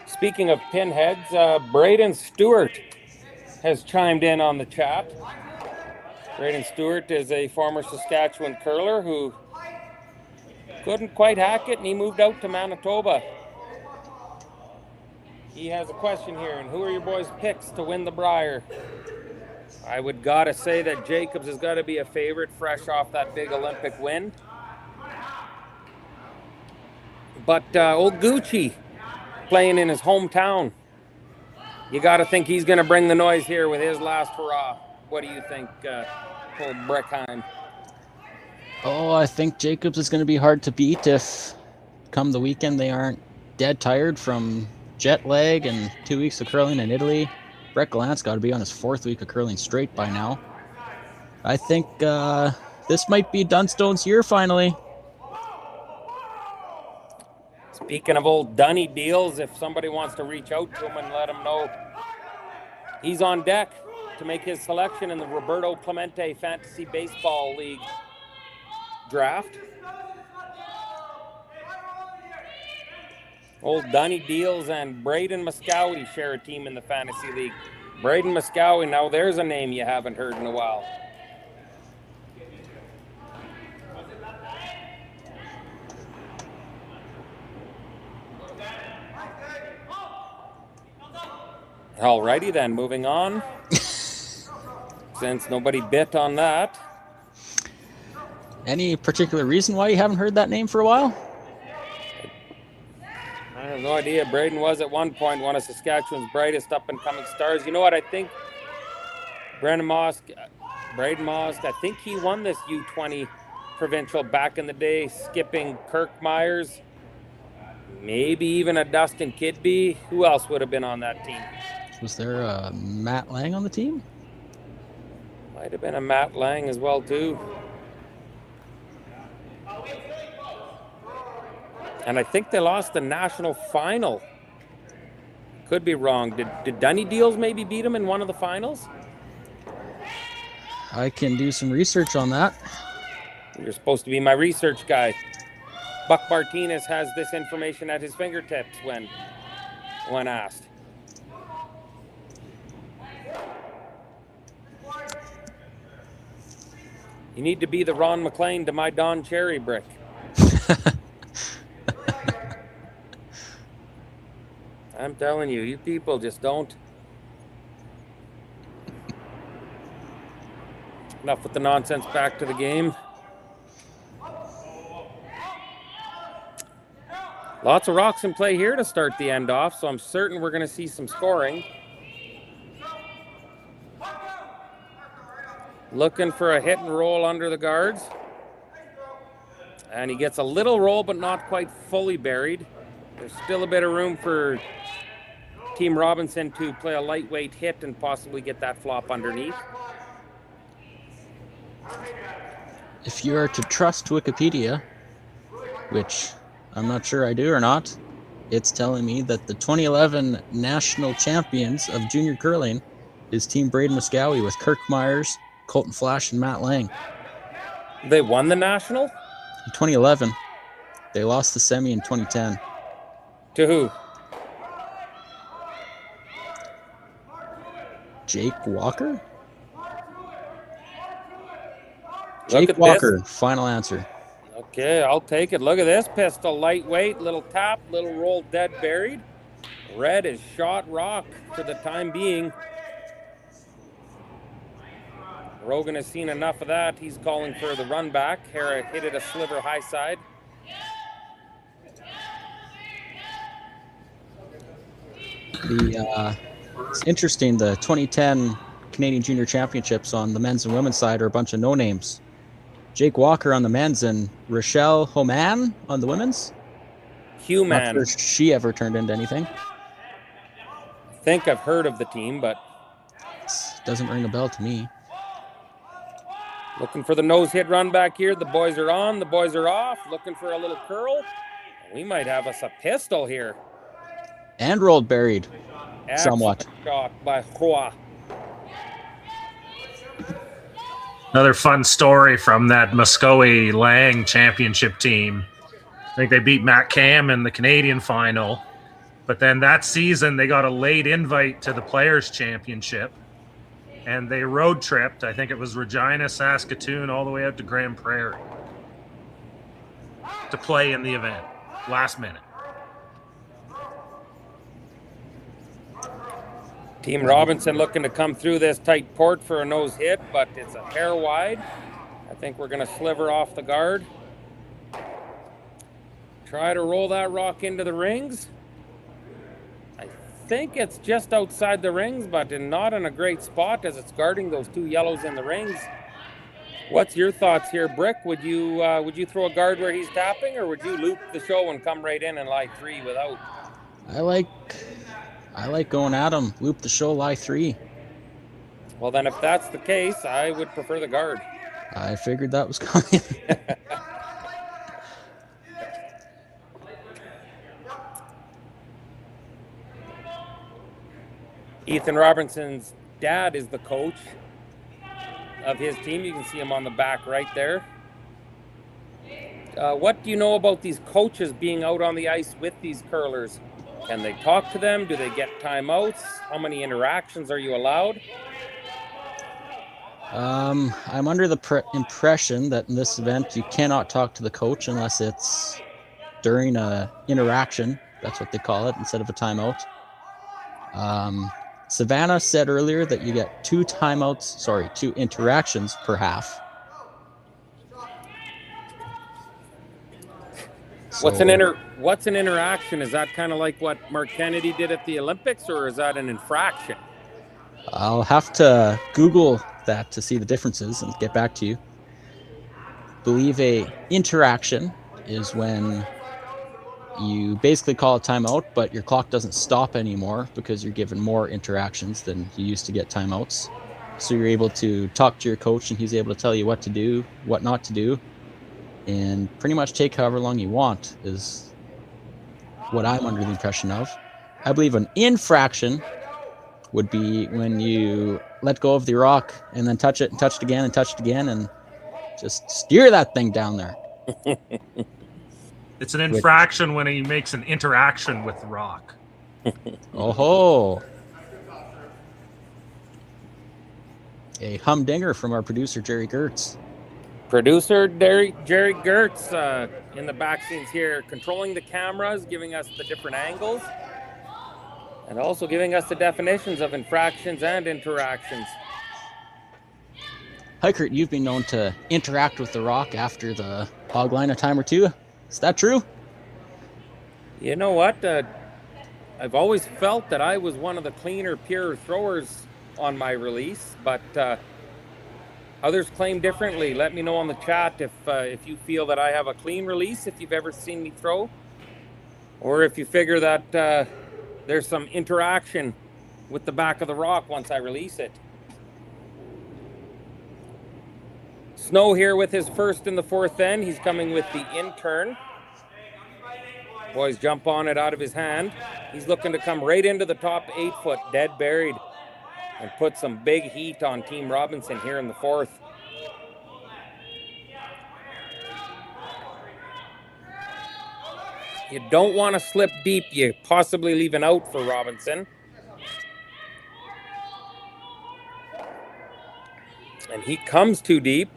Speaking of pinheads, Braden Stewart has chimed in on the chat. Braden Stewart is a former Saskatchewan curler who couldn't quite hack it, and he moved out to Manitoba. He has a question here, and who are your boys' picks to win the Brier? I would gotta say that Jacobs has got to be a favorite, fresh off that big Olympic win. But old Gucci playing in his hometown, you got to think he's going to bring the noise here with his last hurrah. What do you think, old Breckheim? Oh, I think Jacobs is going to be hard to beat if come the weekend they aren't dead tired from jet lag and 2 weeks of curling in Italy. Brett Gallant's got to be on his 4th week of curling straight by now. I think this might be Dunstone's year finally. Speaking of old Dunny deals, if somebody wants to reach out to him and let him know he's on deck to make his selection in the Roberto Clemente Fantasy Baseball League draft. Old Dunny Deals and Braden Muscowie share a team in the Fantasy League. Braden Muscowie, now there's a name you haven't heard in a while. Alrighty then, moving on. Since nobody bit on that. Any particular reason why you haven't heard that name for a while? I have no idea. Braden was at one point one of Saskatchewan's brightest up-and-coming stars. You know what? I think Braden Mosk, I think he won this U20 Provincial back in the day, skipping Kirk Myers, maybe even a Dustin Kidby. Who else would have been on that team? Was there a Matt Lang on the team? Might have been a Matt Lang as well, too. And I think they lost the national final. Could be wrong. Did Dunny Deals maybe beat him in one of the finals? I can do some research on that. You're supposed to be my research guy. Buck Martinez has this information at his fingertips when asked. You need to be the Ron McLean to my Don Cherry Brick. I'm telling you, you people just don't. Enough with the nonsense, back to the game. Lots of rocks in play here to start the end off, so I'm certain we're going to see some scoring. Looking for a hit and roll under the guards. And he gets a little roll, but not quite fully buried. There's still a bit of room for Team Robinson to play a lightweight hit and possibly get that flop underneath. If you are to trust Wikipedia, which I'm not sure I do or not, it's telling me that the 2011 national champions of junior curling is Team Braden Muscowie with Kirk Myers, Colton Flash, and Matt Lang. They won the national? In 2011. They lost the semi in 2010. To who? Jake Walker? Look Jake at Walker, this. final answer. Okay, I'll take it. Look at this pistol. Lightweight, little tap, little roll dead buried. Red is shot rock for the time being. Rogan has seen enough of that. He's calling for the run back. Hera hit it a sliver high side. It's interesting, the 2010 Canadian Junior Championships on the men's and women's side are a bunch of no-names. Jake Walker on the men's and Rochelle Homan on the women's. Human. Not sure she ever turned into anything. I think I've heard of the team, but doesn't ring a bell to me. looking for the nose hit run back here. The boys are on, the boys are off. Looking for a little curl. We might have us a pistol here. And rolled buried. Excellent Somewhat. shot by Hua. Another fun story from that Muskogee Lang championship team. I think they beat Matt Cam in the Canadian final. But then that season, they got a late invite to the Players' Championship. And they road tripped, I think it was Regina, Saskatoon, all the way out to Grand Prairie to play in the event, last minute. Team Robinson looking to come through this tight port for a nose hit, but it's a hair wide. I think we're going to sliver off the guard. Try to roll that rock into the rings. I think it's just outside the rings, but not in a great spot as it's guarding those two yellows in the rings. What's your thoughts here, Brick? Would you throw a guard where he's tapping, or would you loop the show and come right in and lie three without? I like going at him. Loop the show, lie three. Well, then if that's the case, I would prefer the guard. I figured that was coming. Ethan Robinson's dad is the coach of his team. You can see him on the back right there. What do you know about these coaches being out on the ice with these curlers? Can they talk to them? Do they get timeouts? How many interactions are you allowed? I'm under the impression that in this event you cannot talk to the coach unless it's during a interaction. That's what they call it, instead of a timeout. Savannah said earlier that you get two interactions per half. What's an interaction? Is that kind of like what Mark Kennedy did at the Olympics, or is that an infraction? I'll have to Google that to see the differences and get back to you. Believe a interaction is when you basically call a timeout, but your clock doesn't stop anymore because you're given more interactions than you used to get timeouts. So you're able to talk to your coach and he's able to tell you what to do, what not to do, and pretty much take however long you want is what I'm under the impression of. I believe an infraction would be when you let go of the rock and then touch it and touch it again and touch it again and just steer that thing down there. It's an infraction when he makes an interaction with the rock. Oh-ho. A humdinger from our producer, Jerry Gertz. Producer Jerry Gertz in the back scenes here, controlling the cameras, giving us the different angles, and also giving us the definitions of infractions and interactions. Heikert, you've been known to interact with the rock after the hog line a time or two. Is that true? You know what? I've always felt that I was one of the cleaner, purer throwers on my release, but others claim differently. Let me know on the chat if you feel that I have a clean release, if you've ever seen me throw, or if you figure that there's some interaction with the back of the rock once I release it. Snow here with his first in the fourth end. He's coming with the in-turn. Boys jump on it out of his hand. He's looking to come right into the top 8 foot, dead buried, and put some big heat on Team Robinson here in the fourth. You don't want to slip deep. You possibly leave an out for Robinson. And he comes too deep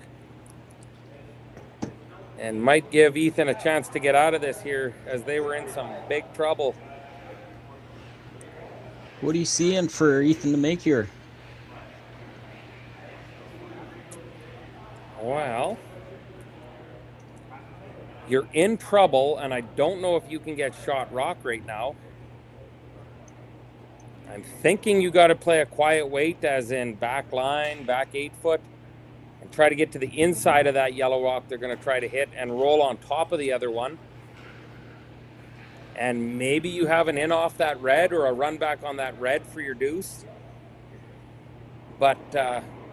and might give Ethan a chance to get out of this here, as they were in some big trouble. What are you seeing for Ethan to make here? Well, you're in trouble, and I don't know if you can get shot rock right now. I'm thinking you got to play a quiet weight, as in back line, back 8 foot, and try to get to the inside of that yellow rock they're going to try to hit and roll on top of the other one. And maybe you have an in off that red or a run back on that red for your deuce. But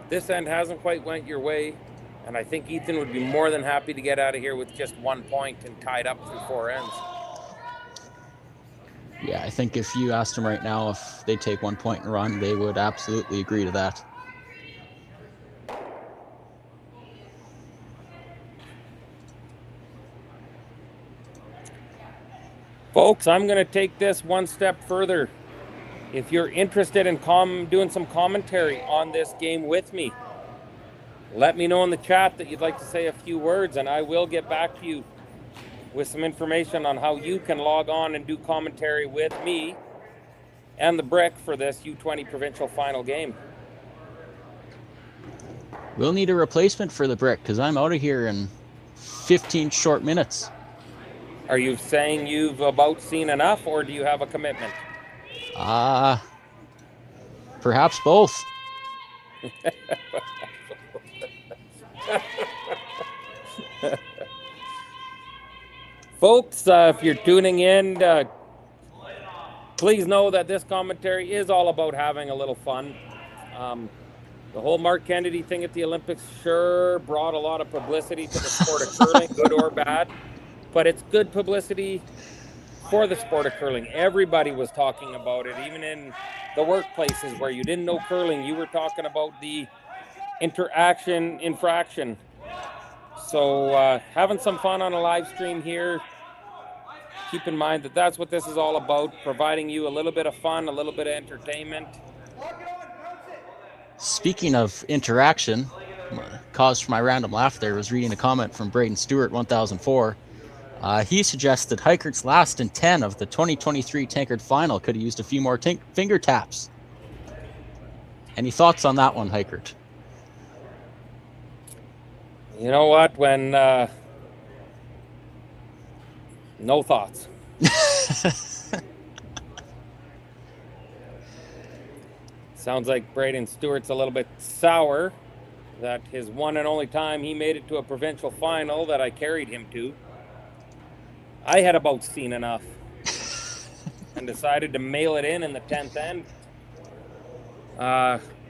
this end hasn't quite went your way. And I think Ethan would be more than happy to get out of here with just 1 point and tied up through 4 ends. Yeah, I think if you asked them right now if they take 1 point and run, they would absolutely agree to that. Folks, I'm going to take this one step further. If you're interested in doing some commentary on this game with me, let me know in the chat that you'd like to say a few words, and I will get back to you with some information on how you can log on and do commentary with me and the Brick for this U20 Provincial final game. We'll need a replacement for the Brick, because I'm out of here in 15 short minutes. Are you saying you've about seen enough, or do you have a commitment? Perhaps both. Folks, if you're tuning in, please know that this commentary is all about having a little fun. The whole Mark Kennedy thing at the Olympics sure brought a lot of publicity to the sport of curling, good or bad. But it's good publicity for the sport of curling. Everybody was talking about it, even in the workplaces where you didn't know curling. You were talking about the infraction. So having some fun on a live stream here. Keep in mind that that's what this is all about, providing you a little bit of fun, a little bit of entertainment. Speaking of interaction, cause for my random laugh there was reading a comment from Braden Stewart, 1004. He suggested Heikert's last in 10 of the 2023 Tankard final could have used a few more finger taps. Any thoughts on that one, Heikert? You know what? When no thoughts. Sounds like Braden Stewart's a little bit sour that his one and only time he made it to a provincial final that I carried him to, I had about seen enough and decided to mail it in the 10th end.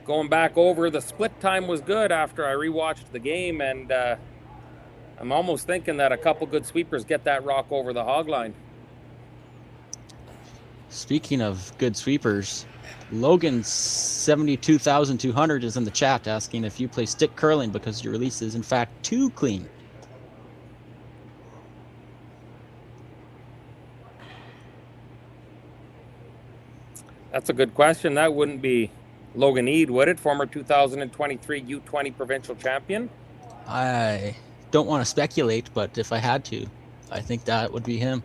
Going back over, the split time was good after I rewatched the game, and I'm almost thinking that a couple good sweepers get that rock over the hog line. Speaking of good sweepers, Logan 72,200 is in the chat asking if you play stick curling because your release is in fact too clean. That's a good question. That wouldn't be Logan Eade, would it? Former 2023 U20 provincial champion? I don't want to speculate, but if I had to, I think that would be him.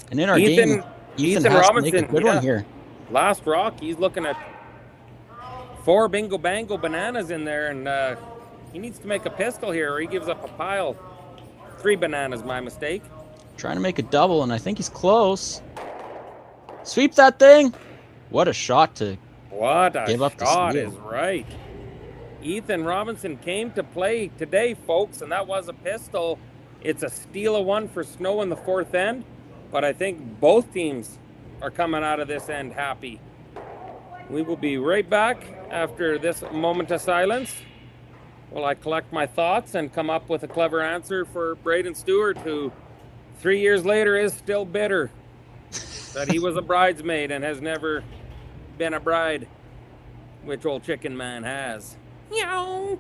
And in our game, Ethan has Robinson, to make a good one here. Last rock, he's looking at 4 bingo bango bananas in there, and he needs to make a pistol here, or he gives up a pile. 3 bananas, my mistake. Trying to make a double, and I think he's close. Sweep that thing! What a shot to give up the shot steal. Is right. Ethan Robinson came to play today, folks, and that was a pistol. It's a steal of 1 for Snow in the 4th end, but I think both teams are coming out of this end happy. We will be right back after this moment of silence while I collect my thoughts and come up with a clever answer for Braden Stewart, who 3 years later is still bitter that he was a bridesmaid and has never been a bride, which old chicken man has. Meow.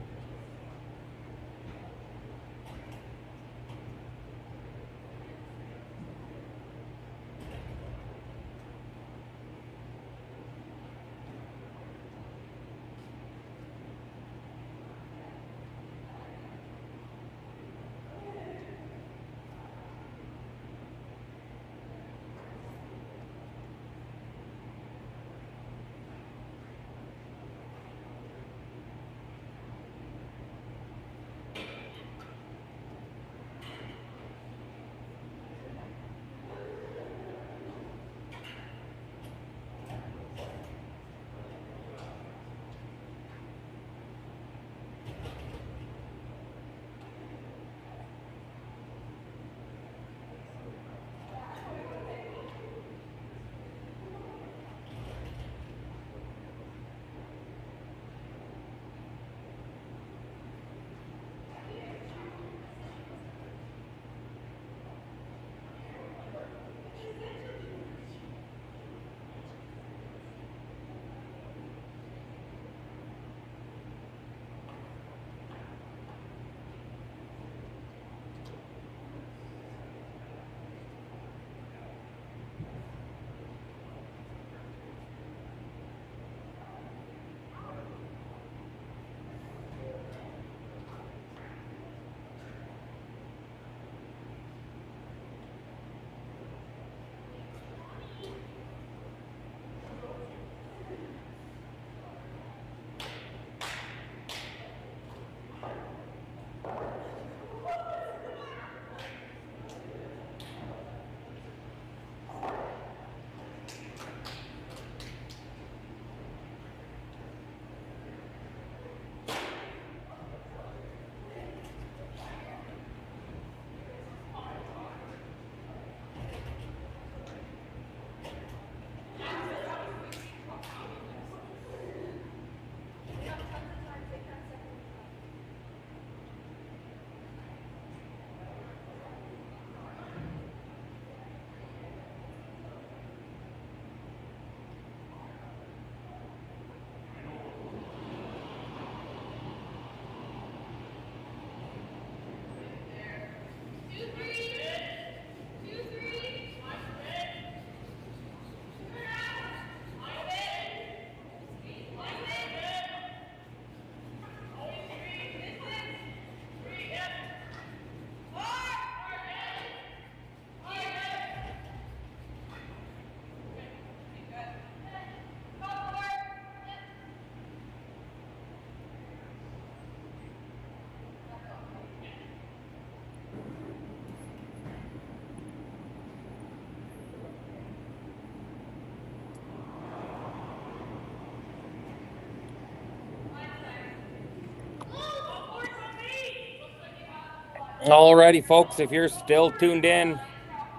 Alrighty, folks, if you're still tuned in,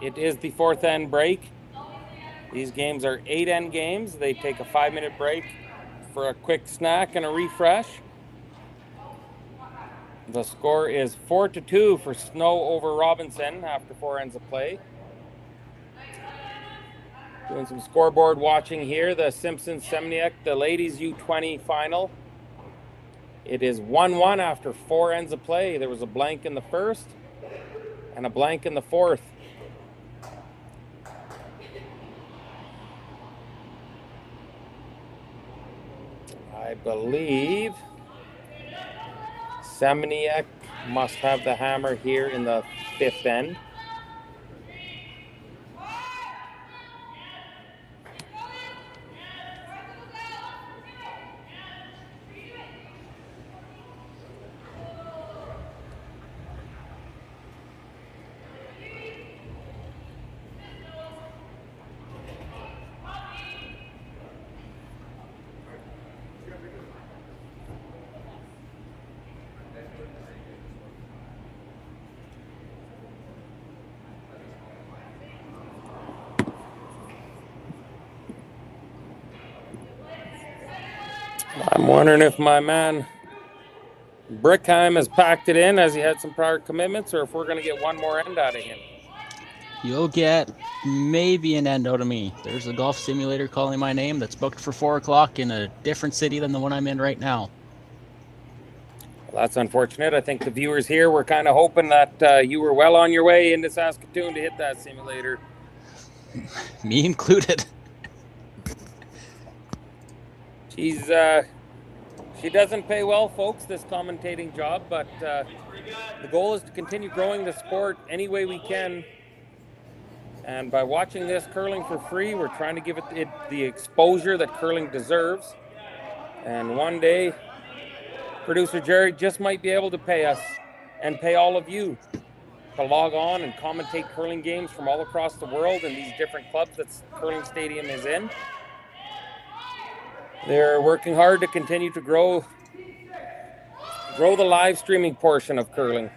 it is the fourth end break. These games are 8 end games. They take a 5-minute break for a quick snack and a refresh. The score is 4-2 for Snow over Robinson after 4 ends of play. Doing some scoreboard watching here. The Simpson-Semniak, the ladies U20 final. It is 1-1 after 4 ends of play. There was a blank in the first and a blank in the fourth. I believe Semniak must have the hammer here in the 5th end. I'm wondering if my man Brickheim has packed it in as he had some prior commitments, or if we're going to get one more end out of him. You'll get maybe an end out of me. There's a golf simulator calling my name that's booked for 4 o'clock in a different city than the one I'm in right now. Well, that's unfortunate. I think the viewers here were kind of hoping that you were well on your way into Saskatoon to hit that simulator. Me included. She doesn't pay well, folks, this commentating job, but the goal is to continue growing the sport any way we can. And by watching this curling for free, we're trying to give it the exposure that curling deserves. And one day, producer Jerry just might be able to pay us and pay all of you to log on and commentate curling games from all across the world in these different clubs that Curling Stadium is in. They're working hard to continue to grow the live streaming portion of curling.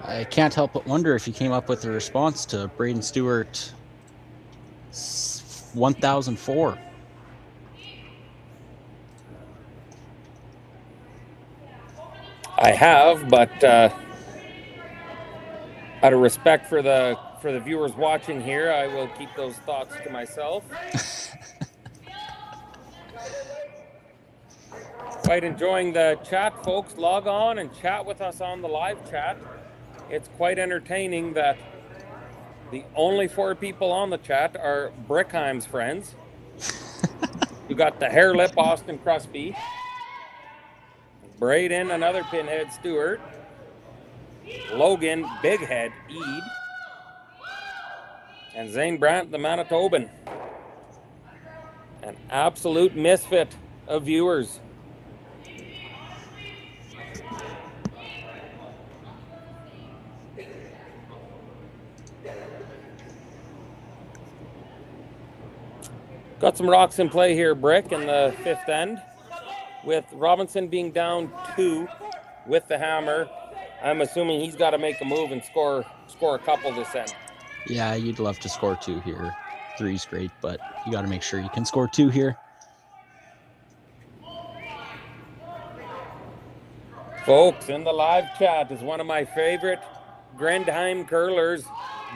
I can't help but wonder if you came up with a response to Braden Stewart 1004. I have, but out of respect for the viewers watching here, I will keep those thoughts to myself. Quite enjoying the chat, folks. Log on and chat with us on the live chat. It's quite entertaining that the only 4 people on the chat are Brickheim's friends. You got the hair lip Austin Crosby, Braden, another pinhead Stewart, Logan, big head Ede, and Zane Brandt, the Manitoban. An absolute misfit of viewers. Got some rocks in play here, Brick, in the 5th end. With Robinson being down 2 with the hammer, I'm assuming he's got to make a move and score a couple this end. Yeah, you'd love to score 2 here. 3's great, but you got to make sure you can score 2 here. Folks, in the live chat is one of my favorite Grendheim curlers,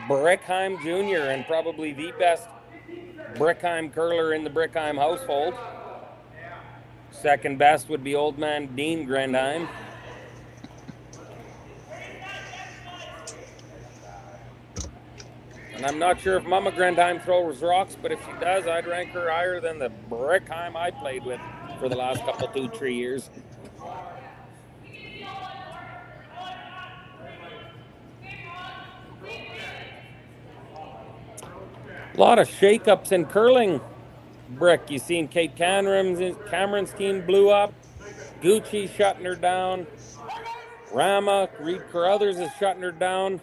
Brickheim Jr., and probably the best Brickheim curler in the Brickheim household. Second best would be old man Dean Grendheim. And I'm not sure if Mama Grendheim throws rocks, but if she does, I'd rank her higher than the Brickheim I played with for the last couple, 2-3 years. A lot of shakeups in curling, Brick. You seen Kate Cameron's team blew up. Gucci shutting her down. Rama, Reed Carruthers is shutting her down.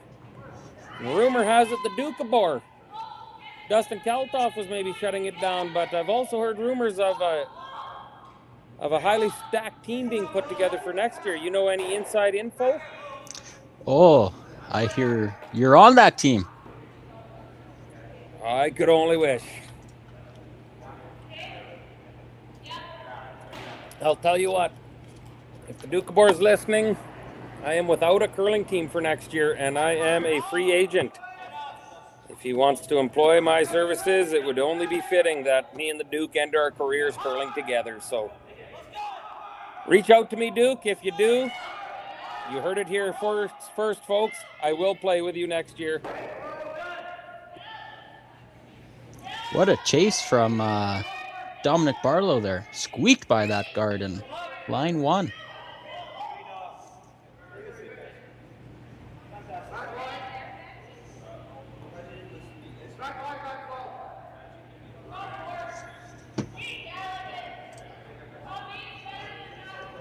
And rumor has it the Dukabor, Dustin Kaltoff, was maybe shutting it down, but I've also heard rumors of of a highly stacked team being put together for next year. You know any inside info? Oh, I hear you're on that team. I could only wish. I'll tell you what, if the Doukhobor is listening, I am without a curling team for next year, and I am a free agent. If he wants to employ my services, it would only be fitting that me and the Duke end our careers curling together. So reach out to me, Duke, if you do. You heard it here first, folks. I will play with you next year. What a chase from Dominic Barlow there. Squeaked by that guard in line 1.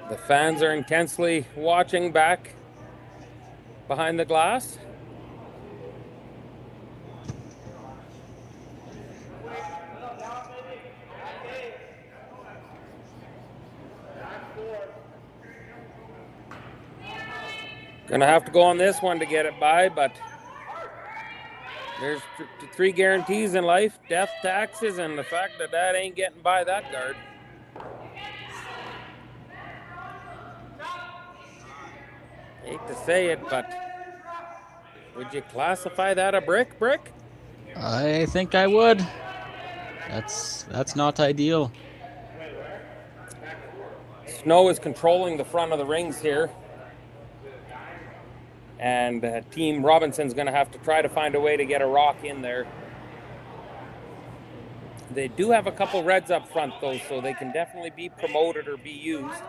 The fans are intensely watching back behind the glass. Gonna have to go on this one to get it by, but there's 3 guarantees in life: death, taxes, and the fact that ain't getting by that guard. Hate to say it, but would you classify that a brick? I think I would. That's not ideal. Snow is controlling the front of the rings here. And Team Robinson's going to have to try to find a way to get a rock in there. They do have a couple reds up front, though, so they can definitely be promoted or be used.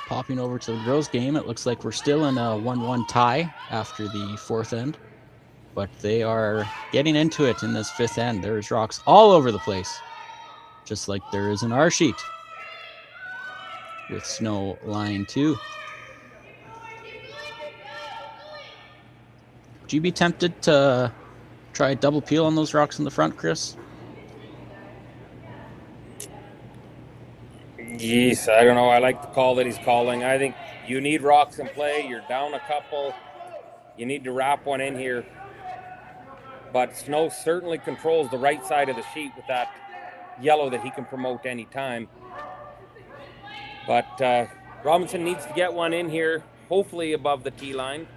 Popping over to the girls' game, it looks like we're still in a 1-1 tie after the 4th end. But they are getting into it in this 5th end. There's rocks all over the place, just like there is in our sheet with Snow line 2. Would you be tempted to try a double peel on those rocks in the front, Chris? Yes, I don't know. I like the call that he's calling. I think you need rocks in play. You're down a couple. You need to wrap one in here. But Snow certainly controls the right side of the sheet with that yellow that he can promote anytime. But Robinson needs to get one in here, hopefully above the tee line.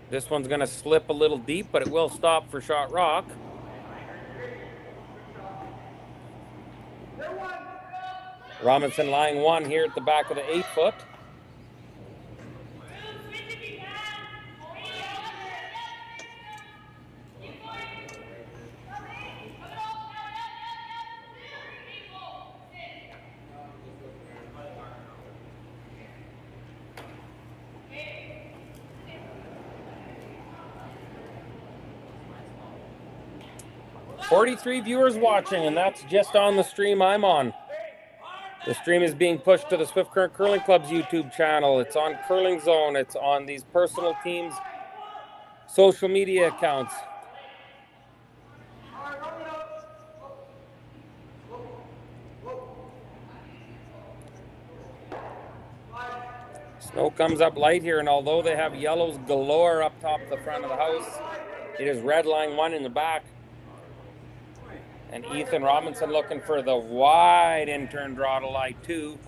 This one's going to slip a little deep, but it will stop for shot rock. Robinson lying 1 here at the back of the 8-foot. "43 viewers watching, and that's just on the stream I'm on. The stream is being pushed to the Swift Current Curling Club's YouTube channel. It's on Curling Zone. It's on these personal teams' social media accounts. Snow comes up light here, and although they have yellows galore up top of the front of the house, it is red line 1 in the back. And Ethan Robinson looking for the wide in-turn draw to line 2.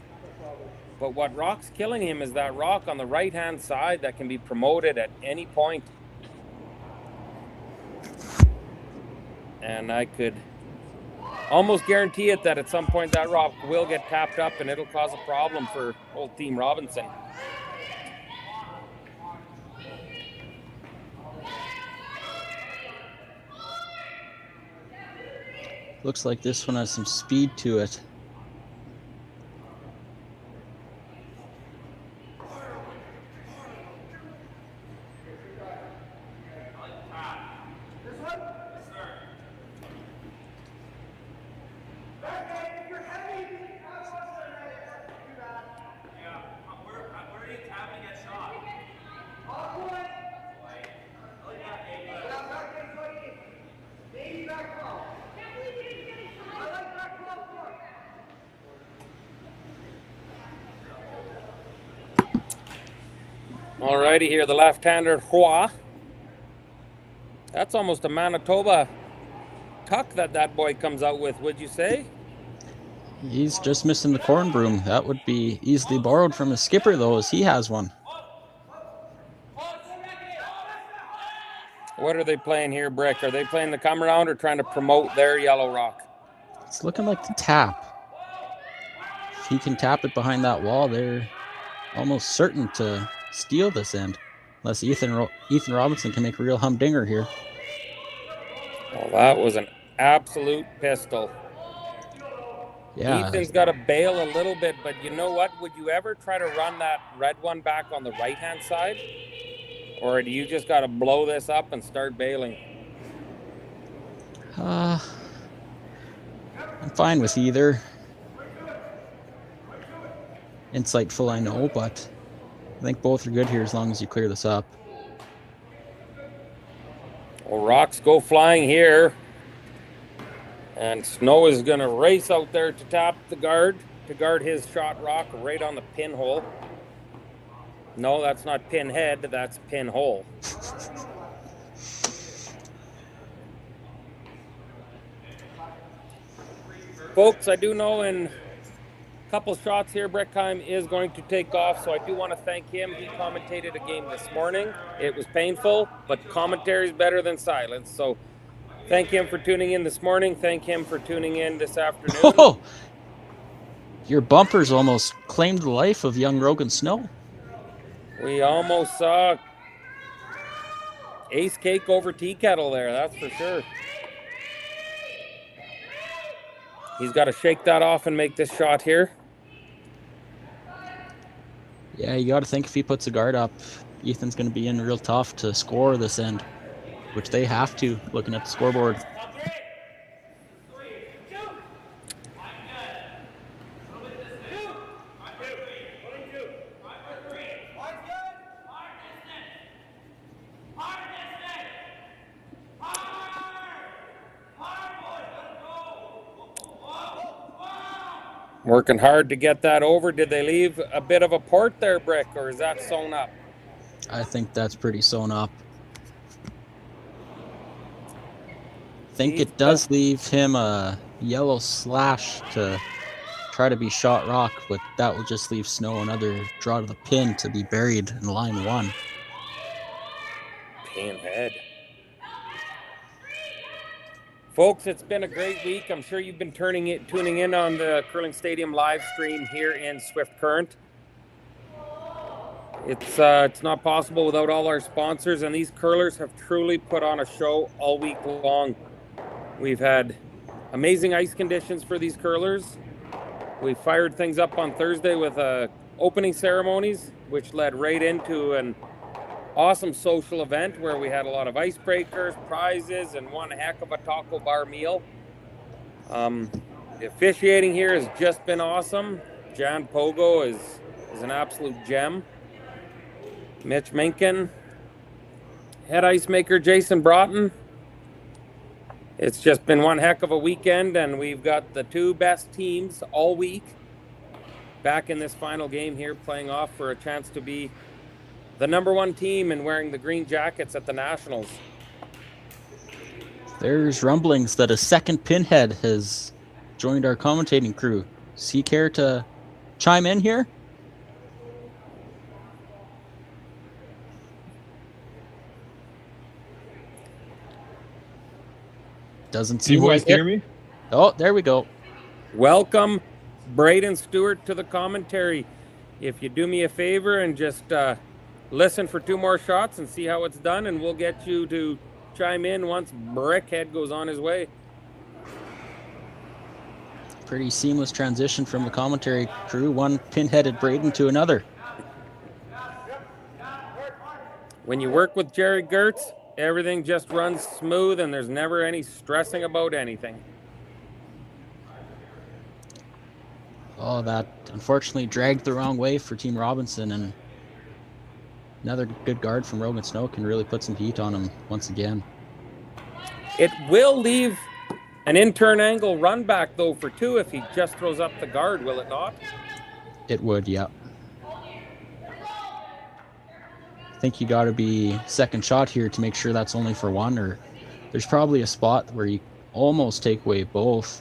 But what rock's killing him is that rock on the right-hand side that can be promoted at any point. And I could almost guarantee it that at some point that rock will get tapped up and it'll cause a problem for old Team Robinson. Looks like this one has some speed to it. Alrighty here, the left-hander Hua. That's almost a Manitoba tuck that boy comes out with, would you say? He's just missing the corn broom. That would be easily borrowed from his skipper, though, as he has one. What are they playing here, Brick? Are they playing the come around or trying to promote their yellow rock? It's looking like the tap. If he can tap it behind that wall, they're almost certain to steal this end. Unless Ethan Robinson can make a real humdinger here. Well, that was an absolute pistol. Yeah. Ethan's got to bail a little bit, but you know what? Would you ever try to run that red one back on the right-hand side? Or do you just got to blow this up and start bailing? I'm fine with either. Insightful, I know, but I think both are good here as long as you clear this up. Well, rocks go flying here. And Snow is going to race out there to tap the guard, to guard his shot rock right on the pinhole. No, that's not pinhead, that's pinhole. Folks, I do know in a couple shots here, Breckheim is going to take off, so I do want to thank him. He commentated a game this morning. It was painful, but commentary is better than silence. So thank him for tuning in this morning. Thank him for tuning in this afternoon. Oh, your bumpers almost claimed the life of young Rogan Snow. We almost saw ace cake over tea kettle there, that's for sure. He's got to shake that off and make this shot here. Yeah, you got to think if he puts a guard up, Ethan's going to be in real tough to score this end, which they have to, looking at the scoreboard. Working hard to get that over. Did they leave a bit of a port there, Brick, or is that sewn up? I think that's pretty sewn up. I think it does leave him a yellow slash to try to be shot rock, but that will just leave Snow another draw to the pin to be buried in line one. Pinhead. Folks, it's been a great week. I'm sure you've been tuning in on the Curling Stadium live stream here in Swift Current. It's not possible without all our sponsors, and these curlers have truly put on a show all week long. We've had amazing ice conditions for these curlers. We fired things up on Thursday with opening ceremonies, which led right into an awesome social event where we had a lot of icebreakers, prizes, and one heck of a taco bar meal. The officiating here has just been awesome. Jan Pogo is an absolute gem. Mitch Minkin, head ice maker Jason Broughton. It's just been one heck of a weekend, and we've got the two best teams all week back in this final game here, playing off for a chance to be the #1 team and wearing the green jackets at the Nationals. There's rumblings that a second pinhead has joined our commentating crew. Does he care to chime in here? Doesn't seem you like boys hear me? Oh, there we go. Welcome, Braden Stewart, to the commentary. If you do me a favor and just listen for 2 more shots and see how it's done, and we'll get you to chime in once Brickhead goes on his way. Pretty seamless transition from the commentary crew, one pinheaded Braden to another. When you work with Jerry Gertz, everything just runs smooth and there's never any stressing about anything. Oh, that unfortunately dragged the wrong way for Team Robinson, and another good guard from Rogan Snow can really put some heat on him once again. It will leave an in-turn angle run back, though, for 2 if he just throws up the guard, will it not? It would, yeah. think you got to be second shot here to make sure that's only for one, or there's probably a spot where you almost take away both.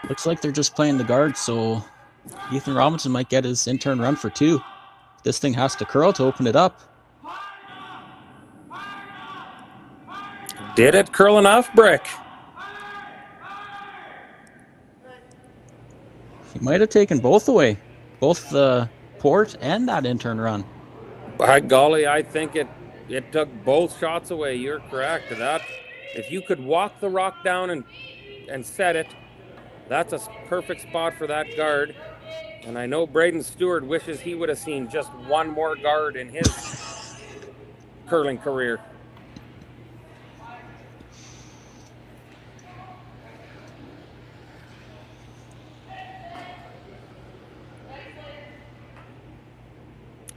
Looks like they're just playing the guard, so Ethan Robinson might get his intern run for two. This thing has to curl to open it up. Did it curl enough, Brick? He might have taken both away, both the port and that intern run. By golly, I think it took both shots away. You're correct. That if you could walk the rock down and set it, that's a perfect spot for that guard. And I know Braden Stewart wishes he would have seen just one more guard in his curling career.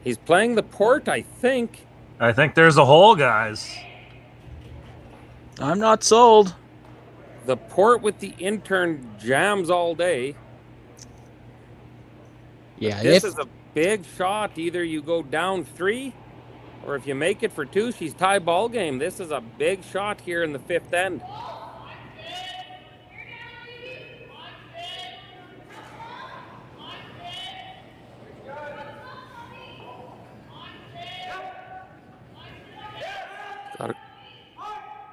He's playing the port, I think. I think there's a hole, guys. I'm not sold. The port with the intern jams all day. Yeah, This is a big shot. Either you go down 3, or if you make it for 2, she's tie ball game. This is a big shot here in the 5th end.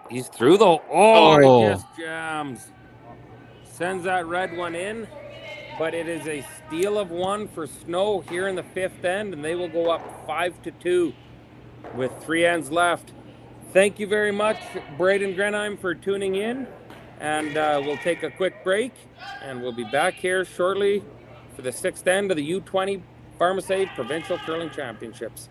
He's through the... Oh, it just jams. Sends that red one in, but it is a steal of 1 for Snow here in the 5th end, and they will go up 5-2 with 3 ends left. Thank you very much, Braden Grenheim, for tuning in, and we'll take a quick break, and we'll be back here shortly for the 6th end of the U20 Pharmasave Provincial Curling Championships.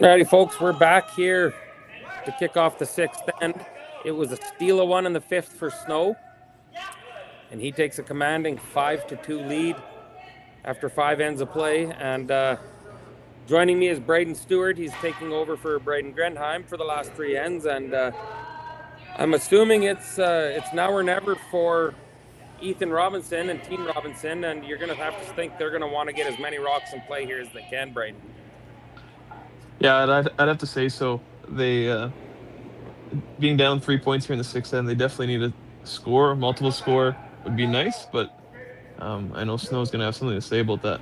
Alrighty, folks, we're back here to kick off the 6th end. It was a steal of 1 in the 5th for Snow, and he takes a commanding 5-2 lead after 5 ends of play. And joining me is Braden Stewart. He's taking over for Braden Grenheim for the last 3 ends, and I'm assuming it's now or never for Ethan Robinson and Team Robinson, and you're going to have to think they're going to want to get as many rocks in play here as they can, Braden. Yeah, I'd have to say so. They, being down 3 points here in the 6th end, they definitely need a score. Multiple score would be nice, but I know Snow's going to have something to say about that.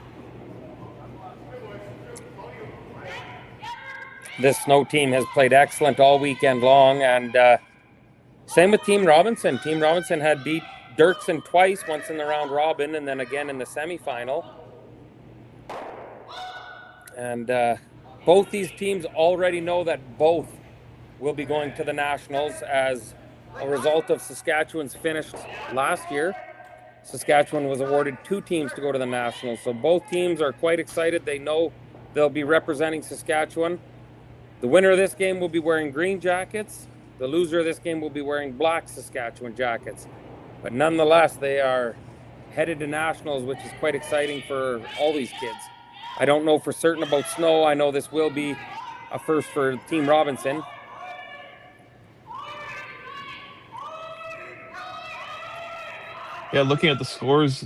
this Snow team has played excellent all weekend long, and same with Team Robinson. Team Robinson had beat Dirksen twice, once in the round robin and then again in the semifinal. And both these teams already know that both will be going to the Nationals as a result of Saskatchewan's finished last year. Saskatchewan was awarded 2 teams to go to the Nationals. So both teams are quite excited. They know they'll be representing Saskatchewan. The winner of this game will be wearing green jackets. The loser of this game will be wearing black Saskatchewan jackets. But nonetheless, they are headed to Nationals, which is quite exciting for all these kids. I don't know for certain about Snow. I know this will be a first for Team Robinson. Yeah, looking at the scores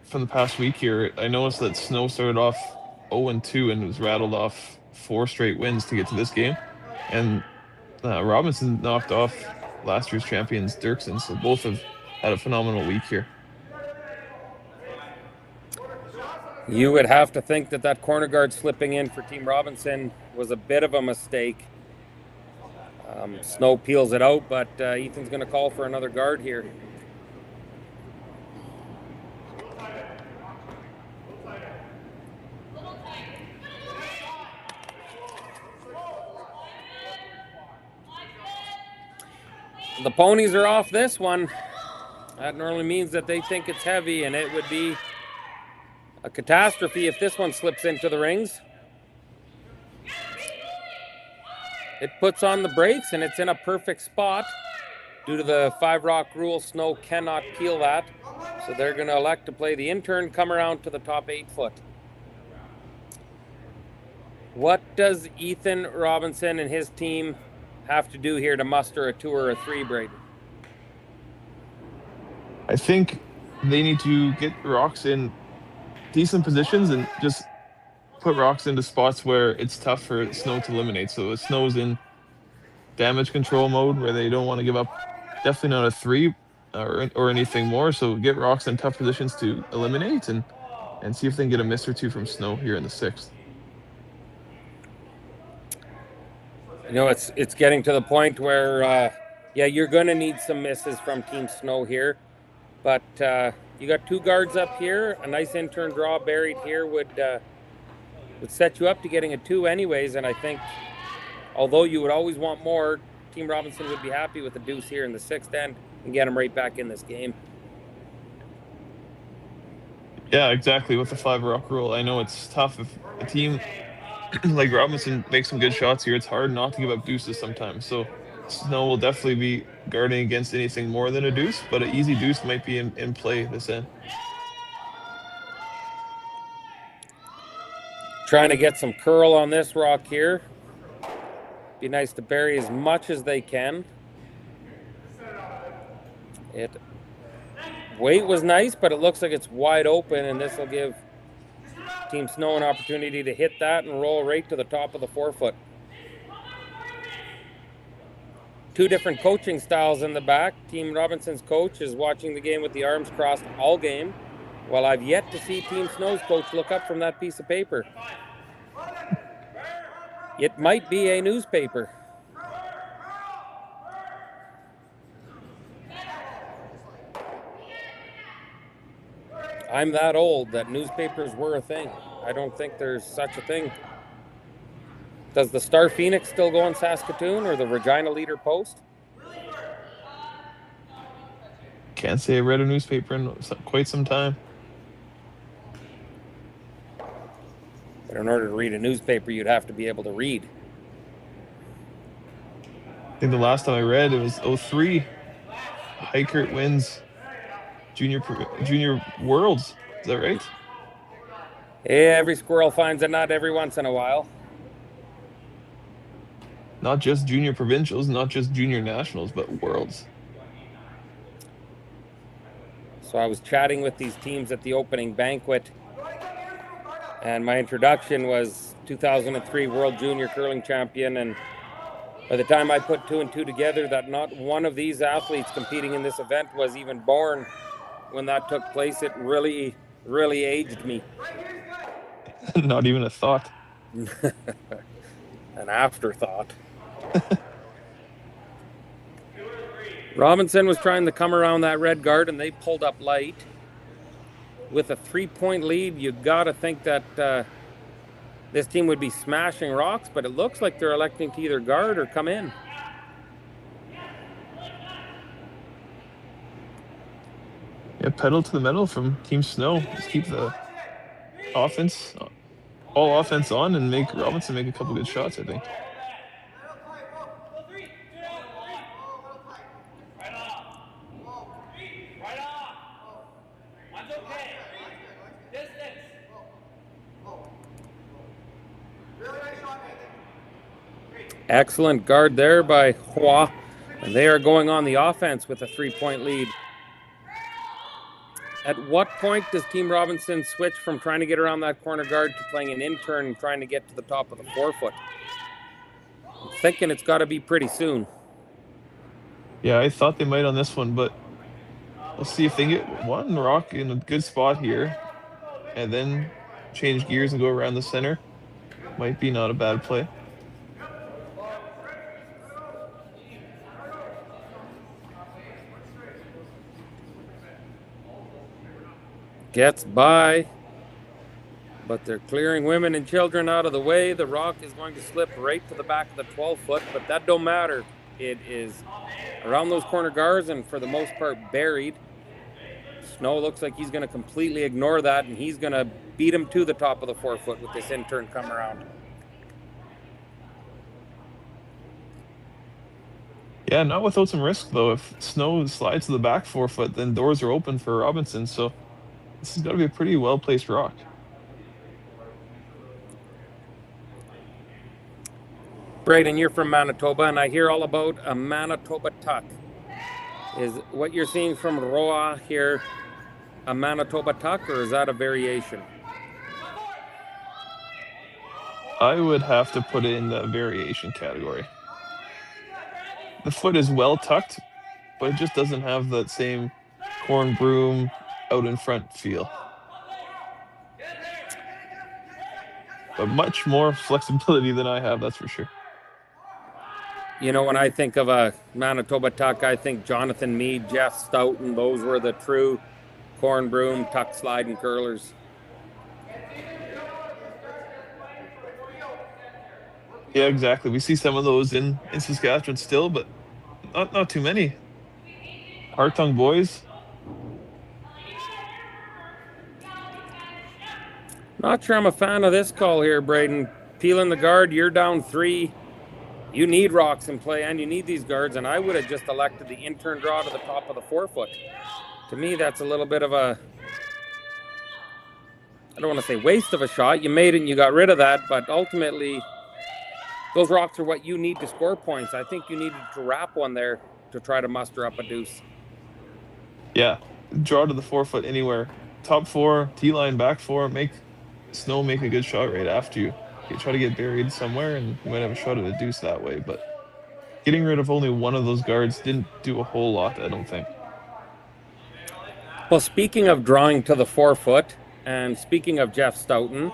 from the past week here, I noticed that Snow started off 0-2 and was rattled off 4 straight wins to get to this game. And Robinson knocked off last year's champions Dirksen, so both have had a phenomenal week here. You would have to think that that corner guard slipping in for Team Robinson was a bit of a mistake. Snow peels it out, but Ethan's going to call for another guard here. The ponies are off this one. That normally means that they think it's heavy, and it would be a catastrophe if this one slips into the rings. It puts on the brakes, and it's in a perfect spot. Due to the 5-rock rule, Snow cannot peel that. So they're going to elect to play the intern, come around to the top 8 foot. What does Ethan Robinson and his team have to do here to muster a 2 or a 3, Braden? I think they need to get rocks in decent positions and just put rocks into spots where it's tough for Snow to eliminate. So if Snow's in damage control mode where they don't want to give up, definitely not a 3 or anything more. So get rocks in tough positions to eliminate and see if they can get a miss or 2 from Snow here in the 6th. You know, it's getting to the point where, yeah, you're going to need some misses from Team Snow here. But you got 2 guards up here. A nice intern draw buried here would set you up to getting a 2 anyways. And I think, although you would always want more, Team Robinson would be happy with a deuce here in the 6th end and get them right back in this game. Yeah, exactly. With the 5-rock rule, I know it's tough if a team like Robinson makes some good shots here. It's hard not to give up deuces sometimes. So Snow will definitely be guarding against anything more than a deuce, but an easy deuce might be in play this end. Trying to get some curl on this rock here. Be nice to bury as much as they can. Weight was nice, but it looks like it's wide open, and this will give Team Snow an opportunity to hit that and roll right to the top of the 4 foot. 2 different coaching styles in the back. Team Robinson's coach is watching the game with the arms crossed all game, while I've yet to see Team Snow's coach look up from that piece of paper. It might be a newspaper. I'm that old that newspapers were a thing. I don't think there's such a thing. Does the Star Phoenix still go in Saskatoon or the Regina Leader Post? Can't say I read a newspaper in quite some time. But in order to read a newspaper, you'd have to be able to read. I think the last time I read, it was 03. Heikert wins junior Worlds. Is that right? Yeah, every squirrel finds a nut every once in a while. Not just junior provincials, not just junior nationals, but Worlds. So I was chatting with these teams at the opening banquet, and my introduction was 2003 World Junior Curling Champion, and by the time I put 2 and 2 together, that not one of these athletes competing in this event was even born when that took place. It really, really aged me. Not even a thought. an afterthought. Robinson was trying to come around that red guard, and they pulled up light. With a 3-point lead, you got to think that this team would be smashing rocks, but it looks like they're electing to either guard or come in. Yeah, pedal to the metal from Team Snow. Just keep the offense, all offense on, and make Robinson make a couple good shots, I think. Excellent guard there by Hua, and they are going on the offense with a 3-point lead. At what point does Team Robinson switch from trying to get around that corner guard to playing an intern and trying to get to the top of the forefoot? I'm thinking it's got to be pretty soon. Yeah, I thought they might on this one, but we'll see if they get one rock in a good spot here and then change gears and go around the center. Might be not a bad play. Gets by, but they're clearing women and children out of the way. The rock is going to slip right to the back of the 12-foot, but that don't matter. It is around those corner guards and for the most part buried. Snow looks like he's going to completely ignore that, and he's going to beat him to the top of the 4-foot with this intern come around. Yeah, not without some risk, though. If Snow slides to the back 4-foot, then doors are open for Robinson, so this has got to be a pretty well-placed rock. Braden, you're from Manitoba, and I hear all about a Manitoba tuck. Is what you're seeing from Roa here a Manitoba tuck, or is that a variation? I would have to put it in the variation category. The foot is well tucked, but it just doesn't have that same corn broom out in front feel. But much more flexibility than I have, that's for sure. You know, when I think of a Manitoba tuck, I think Jonathan Meade, Jeff Stoughton, those were the true corn broom, tuck, slide, and curlers. Yeah, exactly. We see some of those in Saskatchewan still, but not too many. Hartung boys. Not sure I'm a fan of this call here, Braden. Peeling the guard, you're down 3. You need rocks in play, and you need these guards, and I would have just elected the intern draw to the top of the 4-foot. To me, that's a little bit of a, I don't want to say waste of a shot. You made it and you got rid of that, but ultimately, those rocks are what you need to score points. I think you needed to wrap one there to try to muster up a deuce. Yeah, draw to the 4-foot anywhere. Top 4, T-line, back 4, make Snow make a good shot right after you. You try to get buried somewhere, and you might have a shot at a deuce that way, but getting rid of only one of those guards didn't do a whole lot, I don't think. Well, speaking of drawing to the 4-foot, and speaking of Jeff Stoughton,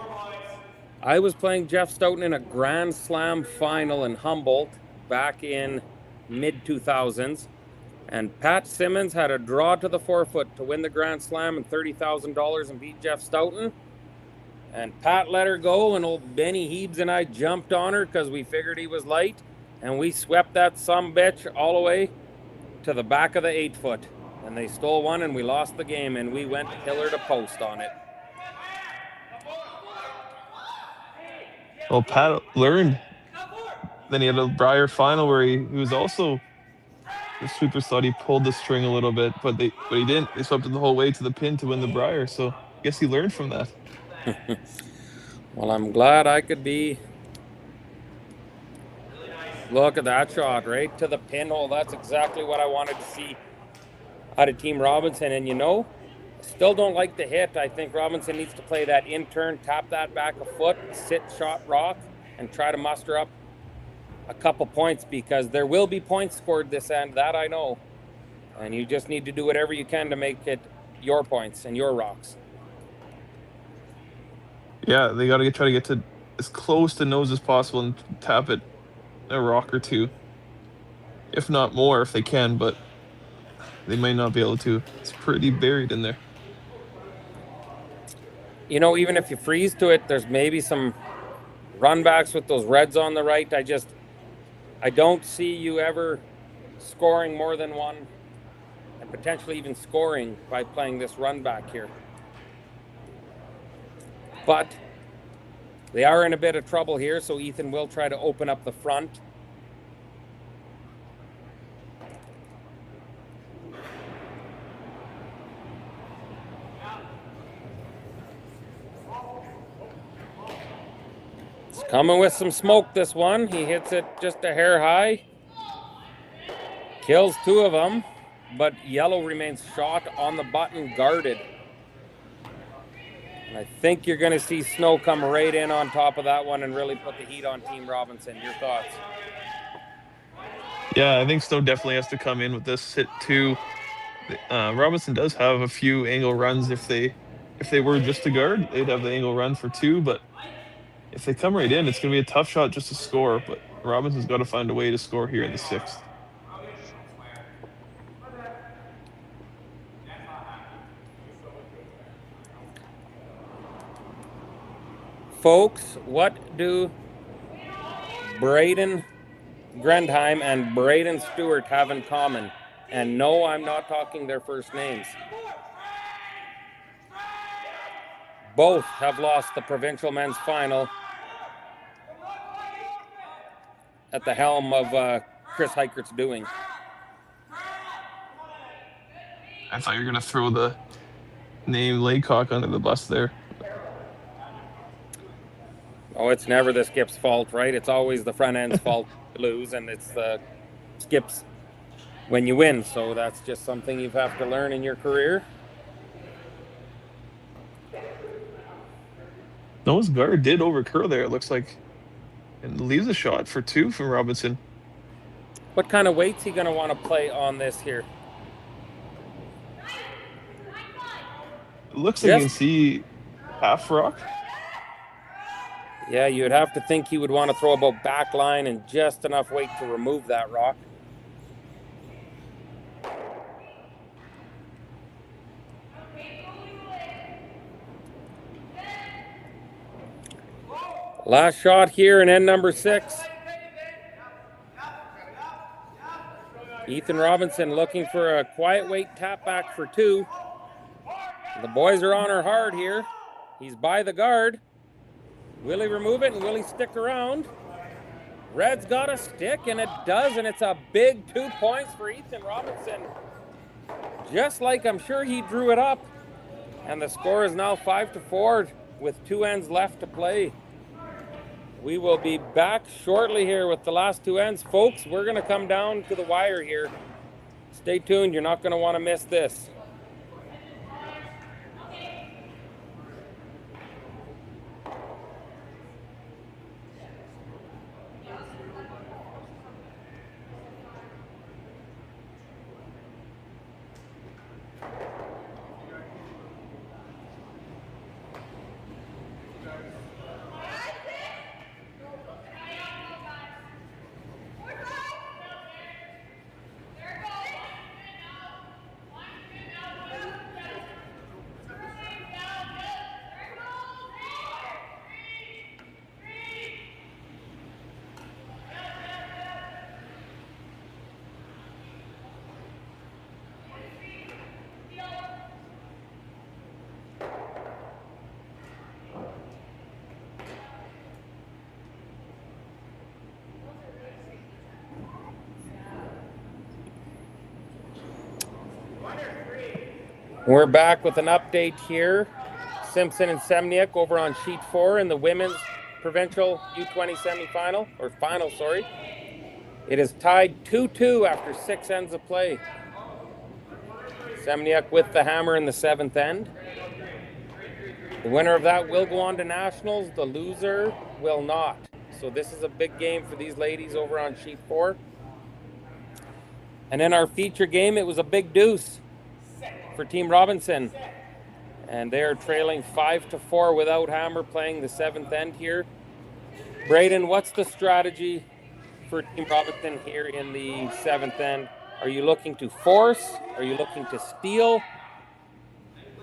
I was playing Jeff Stoughton in a Grand Slam final in Humboldt back in mid-2000s, and Pat Simmons had a draw to the 4-foot to win the Grand Slam and $30,000 and beat Jeff Stoughton. And Pat let her go, and old Benny Heebs and I jumped on her because we figured he was light, and we swept that sumbitch all the way to the back of the 8-foot. And they stole one, and we lost the game, and we went pillar to post on it. Well, Pat learned. Then he had a Briar final where he was also, the sweepers thought he pulled the string a little bit, but he didn't. They swept it the whole way to the pin to win the Briar, so I guess he learned from that. Well, I'm glad I could be. Look at that shot, right to the pinhole. That's exactly what I wanted to see out of Team Robinson. And you know, still don't like the hit. I think Robinson needs to play that intern, tap that back a foot, sit, shot, rock, and try to muster up a couple points, because there will be points scored this end, that I know. And you just need to do whatever you can to make it your points and your rocks. Yeah, they got to try to get to as close to nose as possible and tap it a rock or two, if not more, if they can. But they might not be able to. It's pretty buried in there. You know, even if you freeze to it, there's maybe some run backs with those reds on the right. I don't see you ever scoring more than one and potentially even scoring by playing this run back here. But they are in a bit of trouble here, so Ethan will try to open up the front. It's coming with some smoke, this one. He hits it just a hair high. Kills two of them, but yellow remains shot on the button, guarded. And I think you're going to see Snow come right in on top of that one and really put the heat on Team Robinson. Your thoughts? Yeah, I think Snow definitely has to come in with this hit too. Robinson does have a few angle runs. If they were just to guard, they'd have the angle run for two. But if they come right in, it's going to be a tough shot just to score. But Robinson's got to find a way to score here in the 6th. Folks, what do Braden Grendheim and Braden Stewart have in common? And no, I'm not talking their first names. Both have lost the provincial men's final at the helm of Chris Heikert's doing. I thought you were going to throw the name Laycock under the bus there. Oh, it's never the skip's fault, right? It's always the front end's fault to lose, and it's the skip's when you win. So that's just something you have to learn in your career. Noah's guard did overcurl there, it looks like, and leaves a shot for two from Robinson. What kind of weight's he going to want to play on this here? It looks like you can see half rock. Yeah, you'd have to think he would want to throw about back line and just enough weight to remove that rock. Last shot here in end number 6. Ethan Robinson looking for a quiet weight tap back for 2. The boys are on her hard here. He's by the guard. Will he remove it and will he stick around? Red's got a stick, and it does, and it's a big 2 points for Ethan Robinson. Just like I'm sure he drew it up. And the score is now 5-4 with 2 ends left to play. We will be back shortly here with the last 2 ends. Folks, we're going to come down to the wire here. Stay tuned. You're not going to want to miss this. We're back with an update here. Simpson and Semniak over on sheet 4 in the women's Provincial U20 semifinal, or final, sorry. It is tied 2-2 after 6 ends of play. Semniak with the hammer in the 7th end. The winner of that will go on to nationals. The loser will not. So this is a big game for these ladies over on sheet 4. And in our feature game, it was a big deuce for Team Robinson, and they're trailing 5-4 without hammer, playing the 7th end here. Braden, what's the strategy for Team Robinson here in the 7th end? Are you looking to force? Are you looking to steal?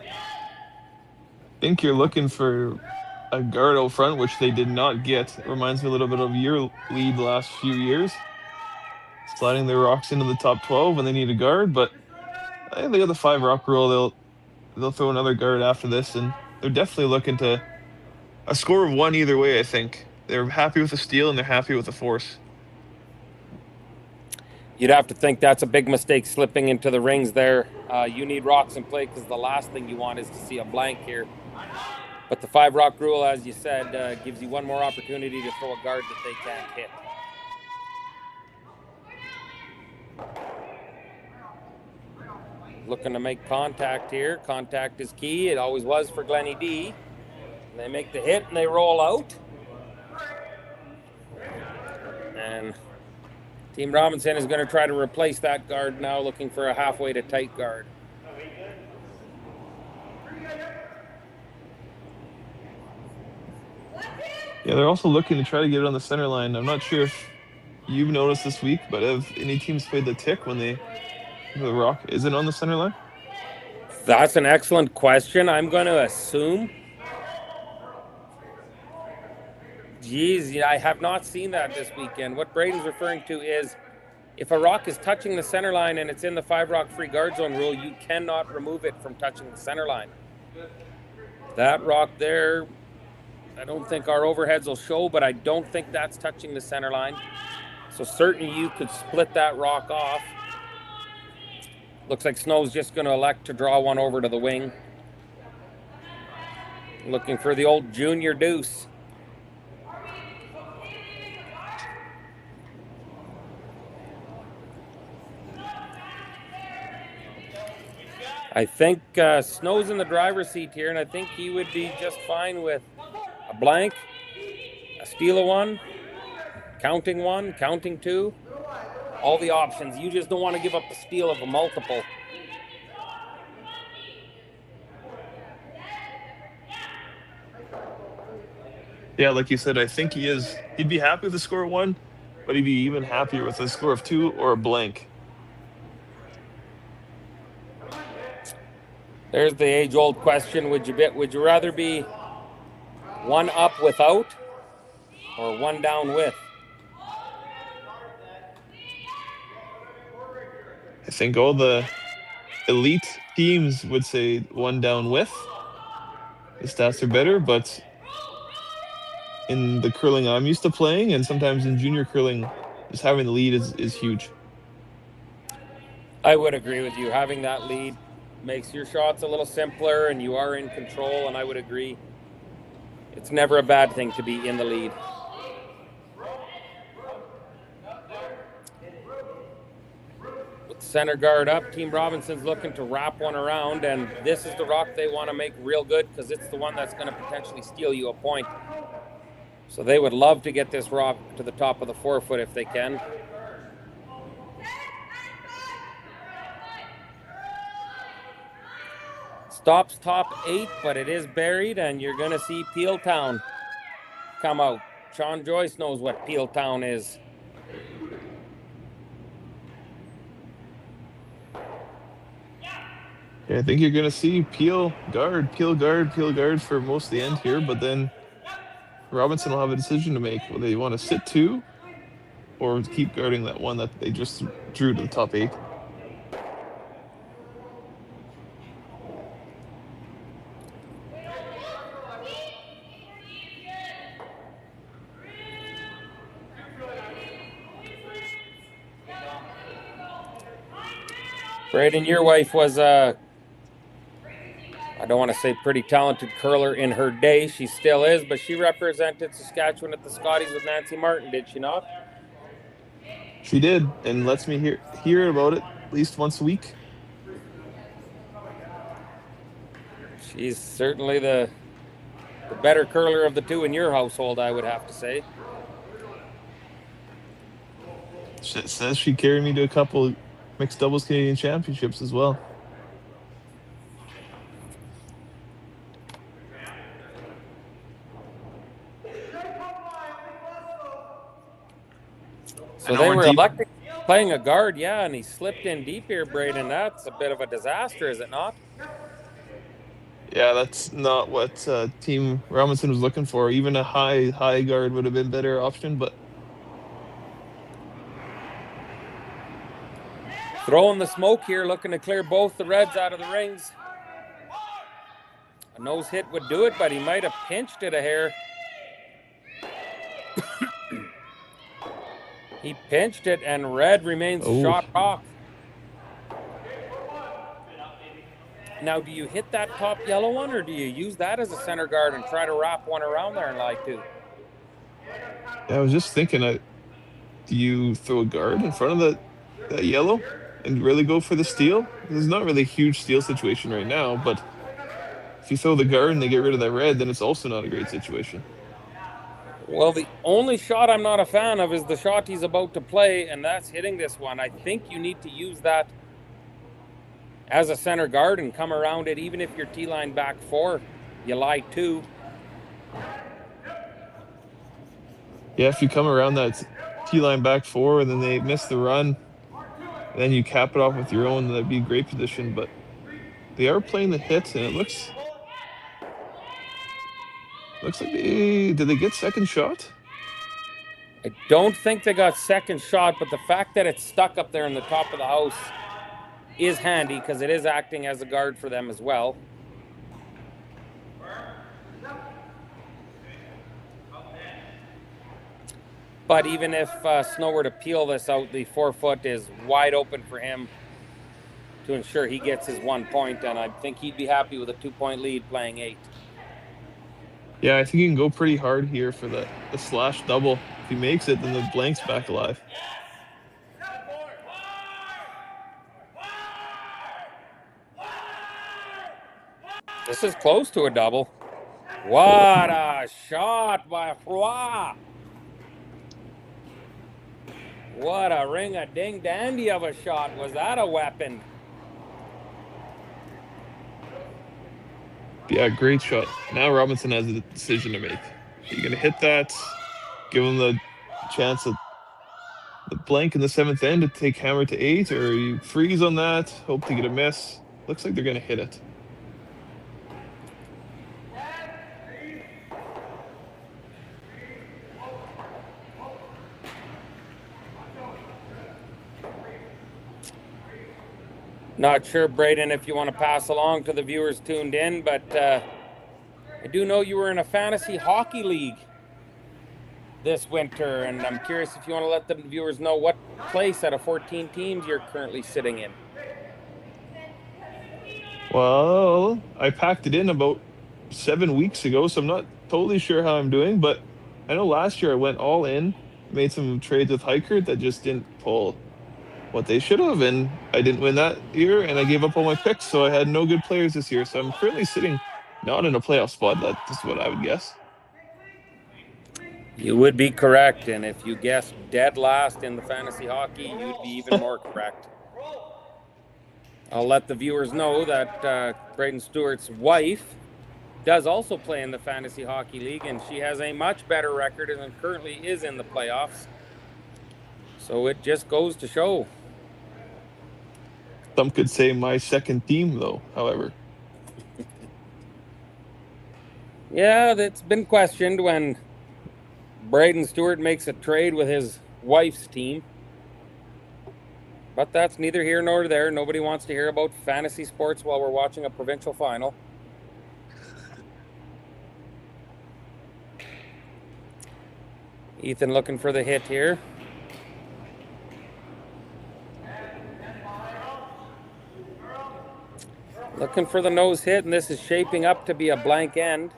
I think you're looking for a guard out front, which they did not get. It reminds me a little bit of your lead the last few years. Sliding their rocks into the top 12 when they need a guard, but I think they got the 5 rock rule. They'll throw another guard after this, and they're definitely looking to a score of 1 either way. I think they're happy with the steal and they're happy with the force. You'd have to think that's a big mistake slipping into the rings there. You need rocks in play because the last thing you want is to see a blank here. But the 5 rock rule, as you said, gives you one more opportunity to throw a guard that they can't hit. Looking to make contact here. Contact is key. It always was for Glennie D. They make the hit and they roll out. And Team Robinson is going to try to replace that guard now, looking for a halfway to tight guard. Yeah, they're also looking to try to get it on the center line. I'm not sure if you've noticed this week, but have any teams played the tick when the rock isn't on the center line? That's an excellent question. I'm going to assume. Geez, I have not seen that this weekend. What Braden's referring to is if a rock is touching the center line and it's in the 5 rock free guard zone rule, you cannot remove it from touching the center line. That rock there, I don't think our overheads will show, but I don't think that's touching the center line. So certainly you could split that rock off. Looks like Snow's just going to elect to draw one over to the wing. Looking for the old junior deuce. I think Snow's in the driver's seat here, and I think he would be just fine with a blank, a steal of 1, counting 1, counting 2. All the options. You just don't want to give up the steal of a multiple. Yeah, like you said, I think he'd be happy with the score of 1, but he'd be even happier with a score of 2 or a blank. There's the age-old question: Would you rather be 1 up without, or 1 down with? I think all the elite teams would say 1 down with. The stats are better, but in the curling I'm used to playing, and sometimes in junior curling, just having the lead is huge. I would agree with you. Having that lead makes your shots a little simpler, and you are in control, and I would agree. It's never a bad thing to be in the lead. With center guard up, Team Robinson's looking to wrap one around, and this is the rock they want to make real good because it's the one that's going to potentially steal you a point. So they would love to get this rock to the top of the 4-foot if they can. Stops top 8, but it is buried, and you're going to see Peel Town come out. Sean Joyce knows what Peel Town is. Yeah, I think you're going to see Peel guard for most of the end here, but then Robinson will have a decision to make. Whether they want to sit 2 or keep guarding that one that they just drew to the top 8. Braden, your wife was I don't want to say pretty talented curler in her day. She still is, but she represented Saskatchewan at the Scotties with Nancy Martin, did she not? She did, and lets me hear about it at least once a week. She's certainly the better curler of the 2 in your household, I would have to say. She says she carried me to a couple mixed doubles Canadian championships as well. So they were electing playing a guard, yeah, and he slipped in deep here, Braden. That's a bit of a disaster, is it not? Yeah, that's not what Team Robinson was looking for. Even a high guard would have been a better option, but Throwing the smoke here, looking to clear both the Reds out of the rings. A nose hit would do it, but he might have pinched it a hair. He pinched it, and Red remains shot off. Now, do you hit that top yellow one, or do you use that as a center guard and try to wrap one around there and like to? yeah, I was just thinking, do you throw a guard in front of that yellow and really go for the steal? There's not really a huge steal situation right now, but if you throw the guard and they get rid of that red, then it's also not a great situation. Well, the only shot I'm not a fan of is the shot he's about to play, and that's hitting this one. I think you need to use that as a center guard and come around it, even if you're T-line back 4. You lie 2. Yeah, if you come around that T-line back 4 and then they miss the run, then you cap it off with your own, that'd be a great position. But they are playing the hit, and it looks like did they get second shot? I don't think they got second shot, but the fact that it's stuck up there in the top of the house is handy because it is acting as a guard for them as well. But even if Snow were to peel this out, the 4-foot is wide open for him to ensure he gets his 1 point, and I think he'd be happy with a 2-point lead playing 8. Yeah, I think he can go pretty hard here for the slash double. If he makes it, then the blank's back alive. This is close to a double. What a shot by Roy. What a ring-a-ding-dandy of a shot. Was that a weapon? Yeah, great shot. Now Robinson has a decision to make. Are you going to hit that, give him the chance at the blank in the 7th end to take hammer to 8, or you freeze on that, hope to get a miss? Looks like they're going to hit it. Not sure, Braden, if you want to pass along to the viewers tuned in, but I do know you were in a fantasy hockey league this winter, and I'm curious if you want to let the viewers know what place out of 14 teams you're currently sitting in. Well, I packed it in about 7 weeks ago, so I'm not totally sure how I'm doing, but I know last year I went all in, made some trades with Hiker that just didn't pull what they should have, and I didn't win that year, and I gave up all my picks, so I had no good players this year. So I'm currently sitting not in a playoff spot. That's what I would guess. You would be correct, and if you guessed dead last in the fantasy hockey, you'd be even more correct. I'll let the viewers know that Braden Stewart's wife does also play in the fantasy hockey league, and she has a much better record and currently is in the playoffs. So it just goes to show. Some could say my second team, though, however. Yeah, that's been questioned when Braden Stewart makes a trade with his wife's team. But that's neither here nor there. Nobody wants to hear about fantasy sports while we're watching a provincial final. Ethan looking for the hit here. Looking for the nose hit, and this is shaping up to be a blank end.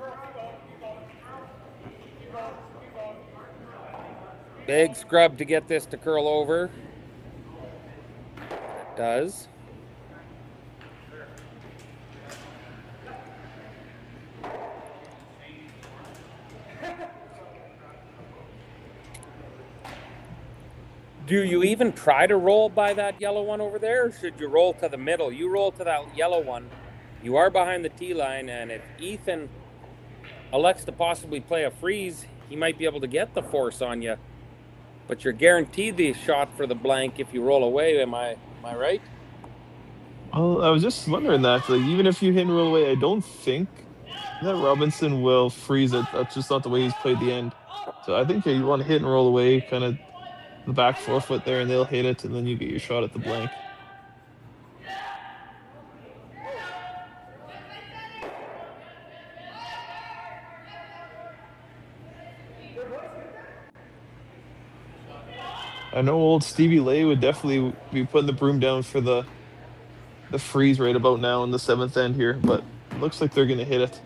Big scrub to get this to curl over. It does. Do you even try to roll by that yellow one over there, or should you roll to the middle? You roll to that yellow one. You are behind the tee line, and if Ethan elects to possibly play a freeze, he might be able to get the force on you but you're guaranteed the shot for the blank if you roll away. Am I right? Well, I was just wondering that. Like, even if you hit and roll away, I don't think that Robinson will freeze it. That's just not the way he's played the end. So I think you want to hit and roll away, kind of the back forefoot there, and they'll hit it, and then you get your shot at the blank. I know old Stevie Lay would definitely be putting the broom down for the freeze right about now in the 7th end here, but it looks like they're going to hit it.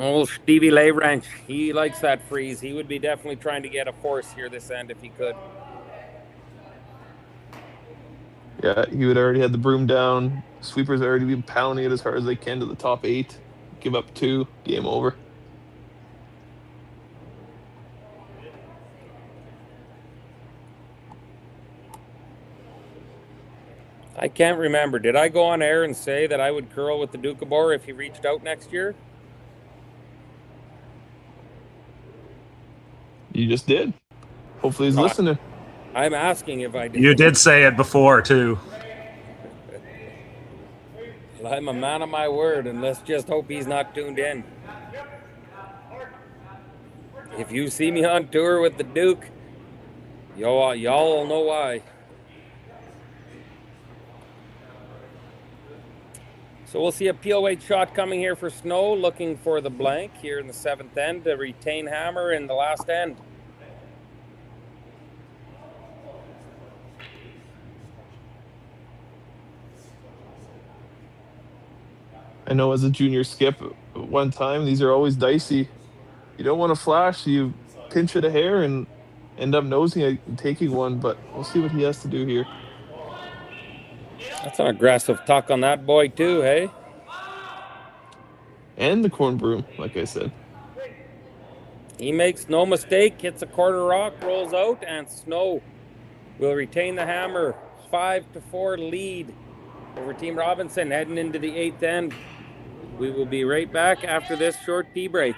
Old Stevie Lay wrench. He likes that freeze. He would be definitely trying to get a force here this end if he could. Yeah, he would already had the broom down. Sweepers already been pounding it as hard as they can to the top 8. Give up 2, game over. I can't remember. Did I go on air and say that I would curl with the Doukhobor if he reached out next year? You just did. Hopefully he's No, listening. I'm asking if I did. You did say it before, too. Well, I'm a man of my word, and let's just hope he's not tuned in. If you see me on tour with the Duke, y'all will know why. So we'll see a peel weight shot coming here for Snow, looking for the blank here in the 7th end to retain hammer in the last end. I know as a junior skip one time, these are always dicey. You don't want to flash, you pinch it a hair and end up nosing it and taking one, but we'll see what he has to do here. That's an aggressive tuck on that boy too, hey? And the corn broom, like I said. He makes no mistake, hits a quarter rock, rolls out, and Snow will retain the hammer. 5-4 lead over Team Robinson heading into the 8th end. We will be right back after this short tea break.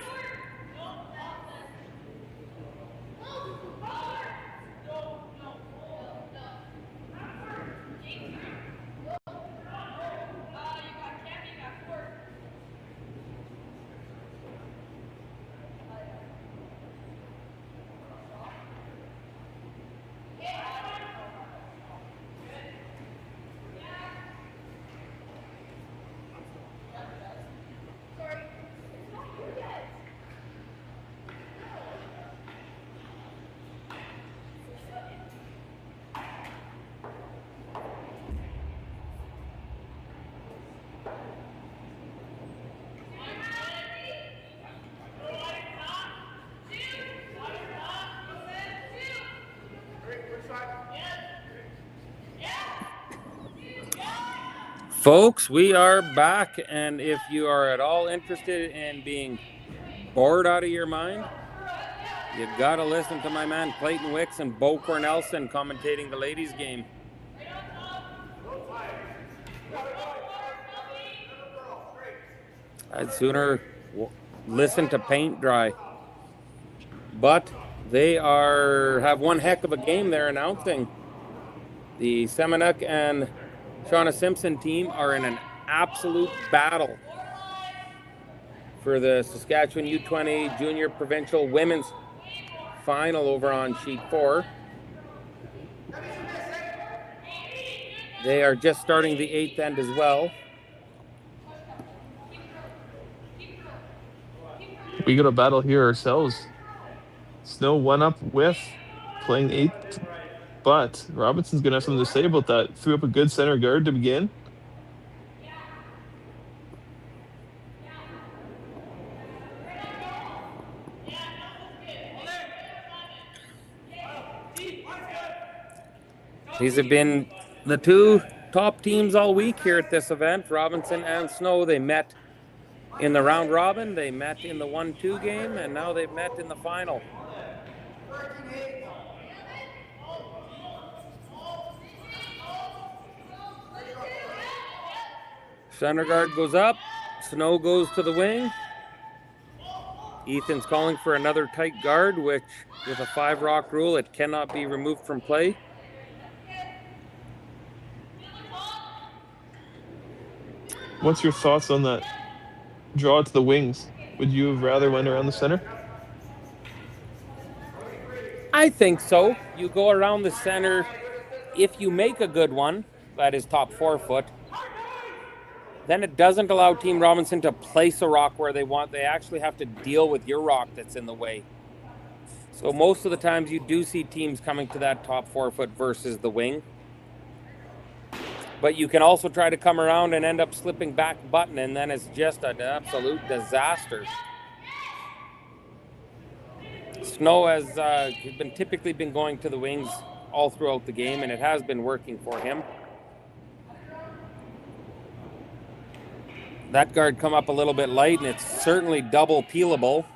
Folks, we are back, and if you are at all interested in being bored out of your mind, you gotta listen to my man Clayton Wicks and Bo Cornelson commentating the ladies' game. I'd sooner listen to paint dry. But they have one heck of a game they're announcing. The Seminuk and Shauna Simpson team are in an absolute battle for the Saskatchewan U20 Junior Provincial Women's Final over on sheet 4. They are just starting the 8th end as well. We got a battle here ourselves. Snow 1 up with playing 8th, but Robinson's going to have something to say about that. Threw up a good center guard to begin. These have been the two top teams all week here at this event, Robinson and Snow. They met in the round robin, they met in the 1-2 game, and now they've met in the final. Center guard goes up, Snow goes to the wing. Ethan's calling for another tight guard, which with a 5-rock rule, it cannot be removed from play. What's your thoughts on that draw to the wings? Would you have rather went around the center? I think so. You go around the center. If you make a good one, that is top 4 foot, then it doesn't allow Team Robinson to place a rock where they want. They actually have to deal with your rock that's in the way. So most of the times you do see teams coming to that top 4 foot versus the wing. But you can also try to come around and end up slipping back button, and then it's just an absolute disaster. Snow has typically been going to the wings all throughout the game, and it has been working for him. That guard come up a little bit light, and it's certainly double peelable.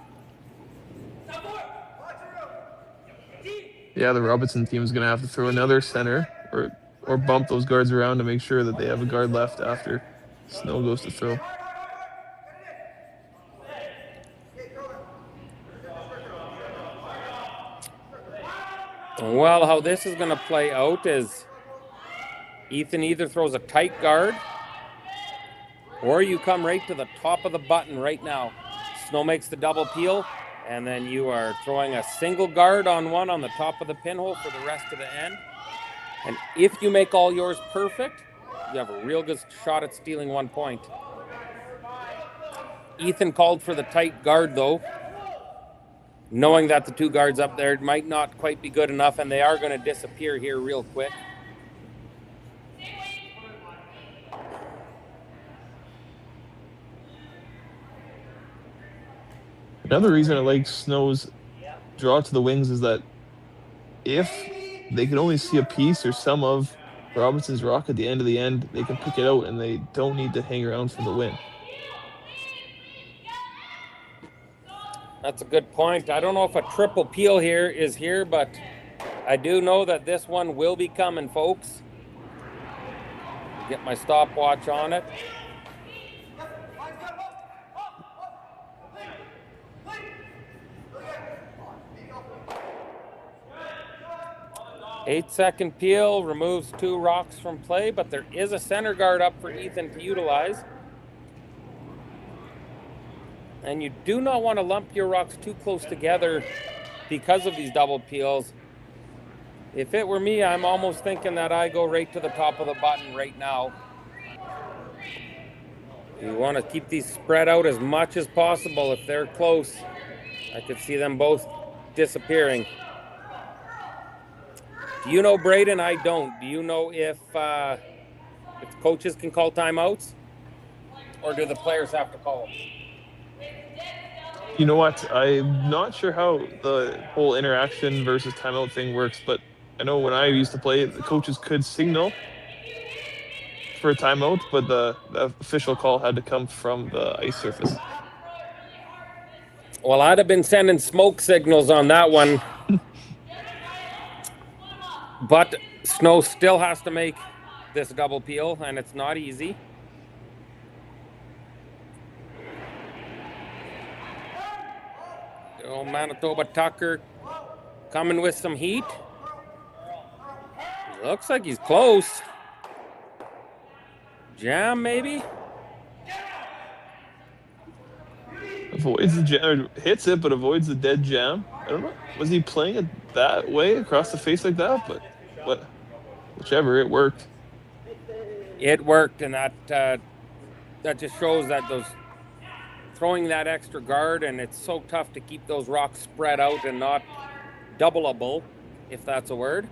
Yeah, the Robinson team is going to have to throw another center or bump those guards around to make sure that they have a guard left after Snow goes to throw. Well, how this is going to play out is Ethan either throws a tight guard or you come right to the top of the button right now. Snow makes the double peel, and then you are throwing a single guard on one on the top of the pinhole for the rest of the end. And if you make all yours perfect, you have a real good shot at stealing 1 point. Ethan called for the tight guard, though, knowing that the 2 guards up there might not quite be good enough, and they are going to disappear here real quick. Another reason I like Snow's draw to the wings is that if they can only see a piece or some of Robinson's rock at the end of the end, they can pick it out and they don't need to hang around for the win. That's a good point. I don't know if a triple peel is here, but I do know that this one will be coming, folks. Get my stopwatch on it. Eight-second peel removes 2 rocks from play, but there is a center guard up for Ethan to utilize. And you do not want to lump your rocks too close together because of these double peels. If it were me, I'm almost thinking that I go right to the top of the button right now. You want to keep these spread out as much as possible. If they're close, I could see them both disappearing. Do you know, Braden? I don't. Do you know if coaches can call timeouts? Or do the players have to call them? You know what? I'm not sure how the whole interaction versus timeout thing works, but I know when I used to play, the coaches could signal for a timeout, but the official call had to come from the ice surface. Well, I'd have been sending smoke signals on that one. But Snow still has to make this double peel, and it's not easy. Oh, Manitoba Tucker coming with some heat. Looks like he's close. Jam, maybe? Avoids the jam, hits it, but avoids the dead jam. I don't know. Was he playing it that way across the face like that? But whichever, it worked. It worked, and that just shows that those throwing that extra guard, and it's so tough to keep those rocks spread out and not doubleable, if that's a word.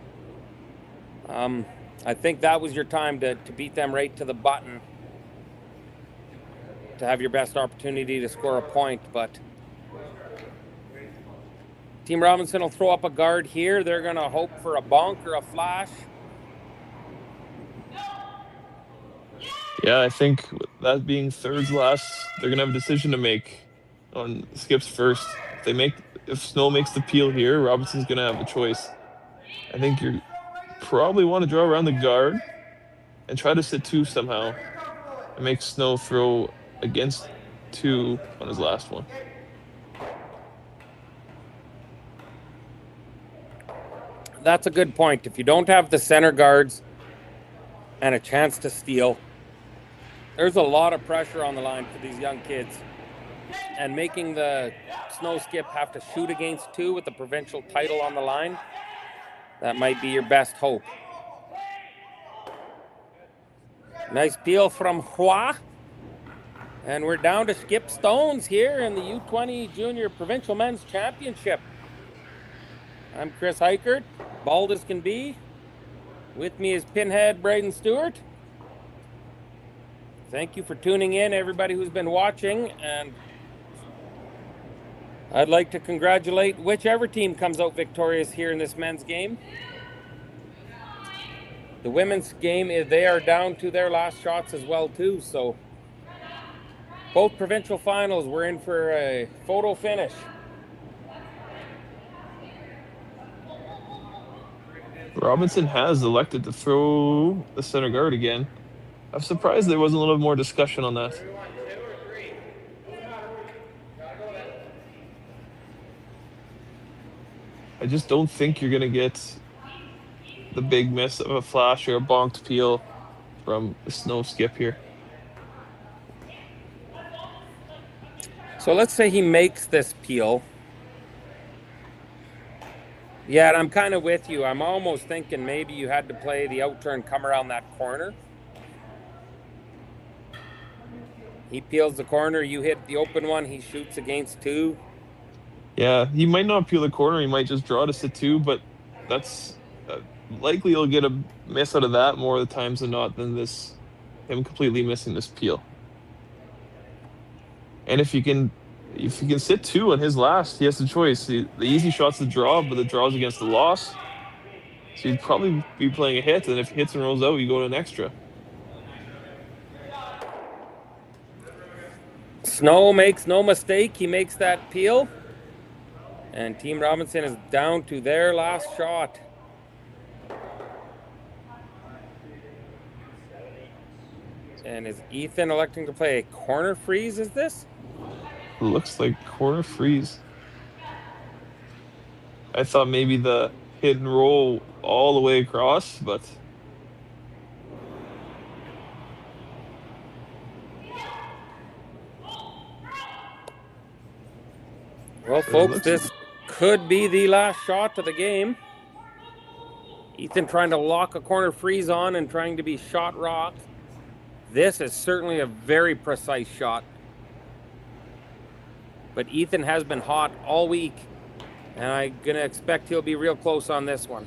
I think that was your time to beat them right to the button to have your best opportunity to score a point, but Team Robinson will throw up a guard here. They're going to hope for a bonk or a flash. Yeah, I think that being thirds last, they're going to have a decision to make on skips first. If Snow makes the peel here, Robinson's going to have a choice. I think you probably want to draw around the guard and try to sit 2 somehow and make Snow throw against 2 on his last one. that's a good point. If you don't have the center guards and a chance to steal, there's a lot of pressure on the line for these young kids. And making the snow skip have to shoot against 2 with the provincial title on the line, that might be your best hope. Nice peel from Hua. And we're down to skip stones here in the U20 Junior Provincial Men's Championship. I'm Chris Heichert, bald as can be. With me is Pinhead Braden Stewart. Thank you for tuning in, everybody who's been watching, and I'd like to congratulate whichever team comes out victorious here in this men's game. The women's game, they are down to their last shots as well too, so both provincial finals, we're in for a photo finish. Robinson has elected to throw the center guard again. I'm surprised there wasn't a little more discussion on that. I just don't think you're going to get the big miss of a flash or a bonked peel from the snow skip here. So let's say he makes this peel. Yeah, and I'm kind of with you. I'm almost thinking maybe you had to play the out turn, come around that corner. He peels the corner, you hit the open one, he shoots against 2. Yeah, he might not peel the corner, he might just draw to sit 2, but that's likely he'll get a miss out of that more of the times than not than him completely missing this peel. And if you can sit 2 on his last, he has the choice. The easy shot's the draw, but the draw's against the loss. So you'd probably be playing a hit, and if he hits and rolls out, you go to an extra. Snow makes no mistake. He makes that peel. And Team Robinson is down to their last shot. And is Ethan electing to play a corner freeze, is this? Looks like corner freeze. I thought maybe the hit and roll all the way across, but well, folks, this could be the last shot of the game. Ethan trying to lock a corner freeze on and trying to be shot rocked. This is certainly a very precise shot. But Ethan has been hot all week, and I'm going to expect he'll be real close on this one.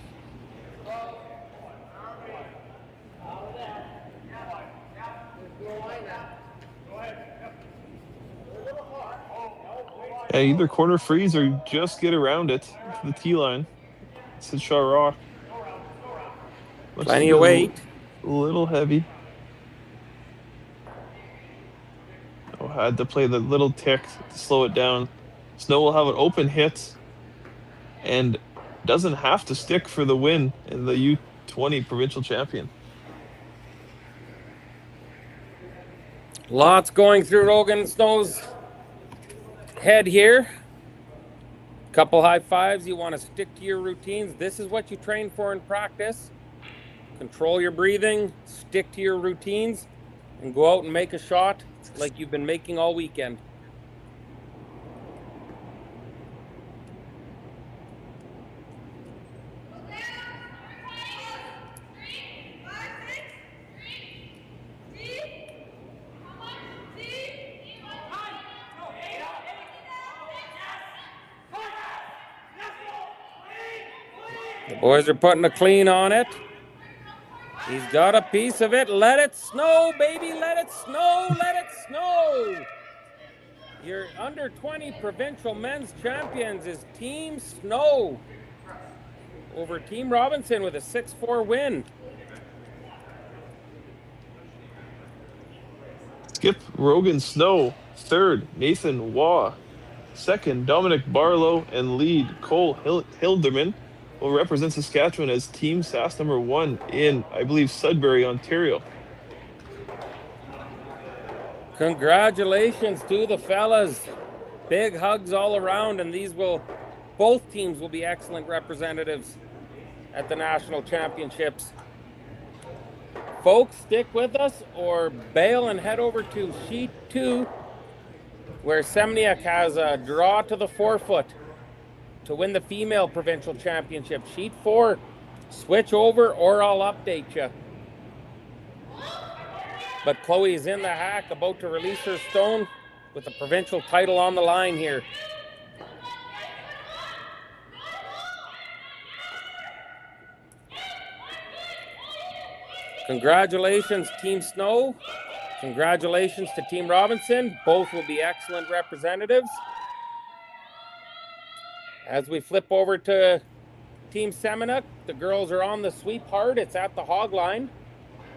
yeah, either corner freeze or just get around it to the T line. It's a shot rock. Looks Plenty of weight. A little heavy. Oh, had to play the little tick to slow it down. Snow will have an open hit and doesn't have to stick for the win in the U20 provincial champion. Lots going through Rogan Snow's head here. Couple high fives. You want to stick to your routines. This is what you train for in practice. Control your breathing, stick to your routines, and go out and make a shot like you've been making all weekend. The boys are putting a clean on it. He's got a piece of it. Let it snow, baby. Let it snow. Let it snow. Your under 20 provincial men's champions is Team Snow over Team Robinson with a 6-4 win. Skip Rogan Snow. Third, Nathan Waugh. Second, Dominic Barlow. And lead, Cole Hilderman, will represent Saskatchewan as Team SAS number 1 in, I believe, Sudbury, Ontario. Congratulations to the fellas. Big hugs all around, and both teams will be excellent representatives at the national championships. Folks, stick with us or bail and head over to sheet 2, where Semniak has a draw to the forefoot to win the female provincial championship. Sheet 4, switch over or I'll update you. But Chloe is in the hack, about to release her stone with the provincial title on the line here. Congratulations, Team Snow. Congratulations to Team Robinson. Both will be excellent representatives. As we flip over to Team Seminuk, the girls are on the sweep hard. It's at the hog line.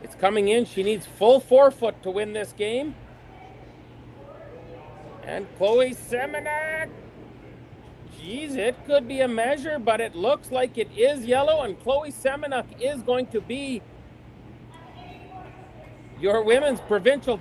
It's coming in. She needs full forefoot to win this game. And Chloe Seminuk. Geez, it could be a measure, but it looks like it is yellow, and Chloe Seminuk is going to be your women's provincial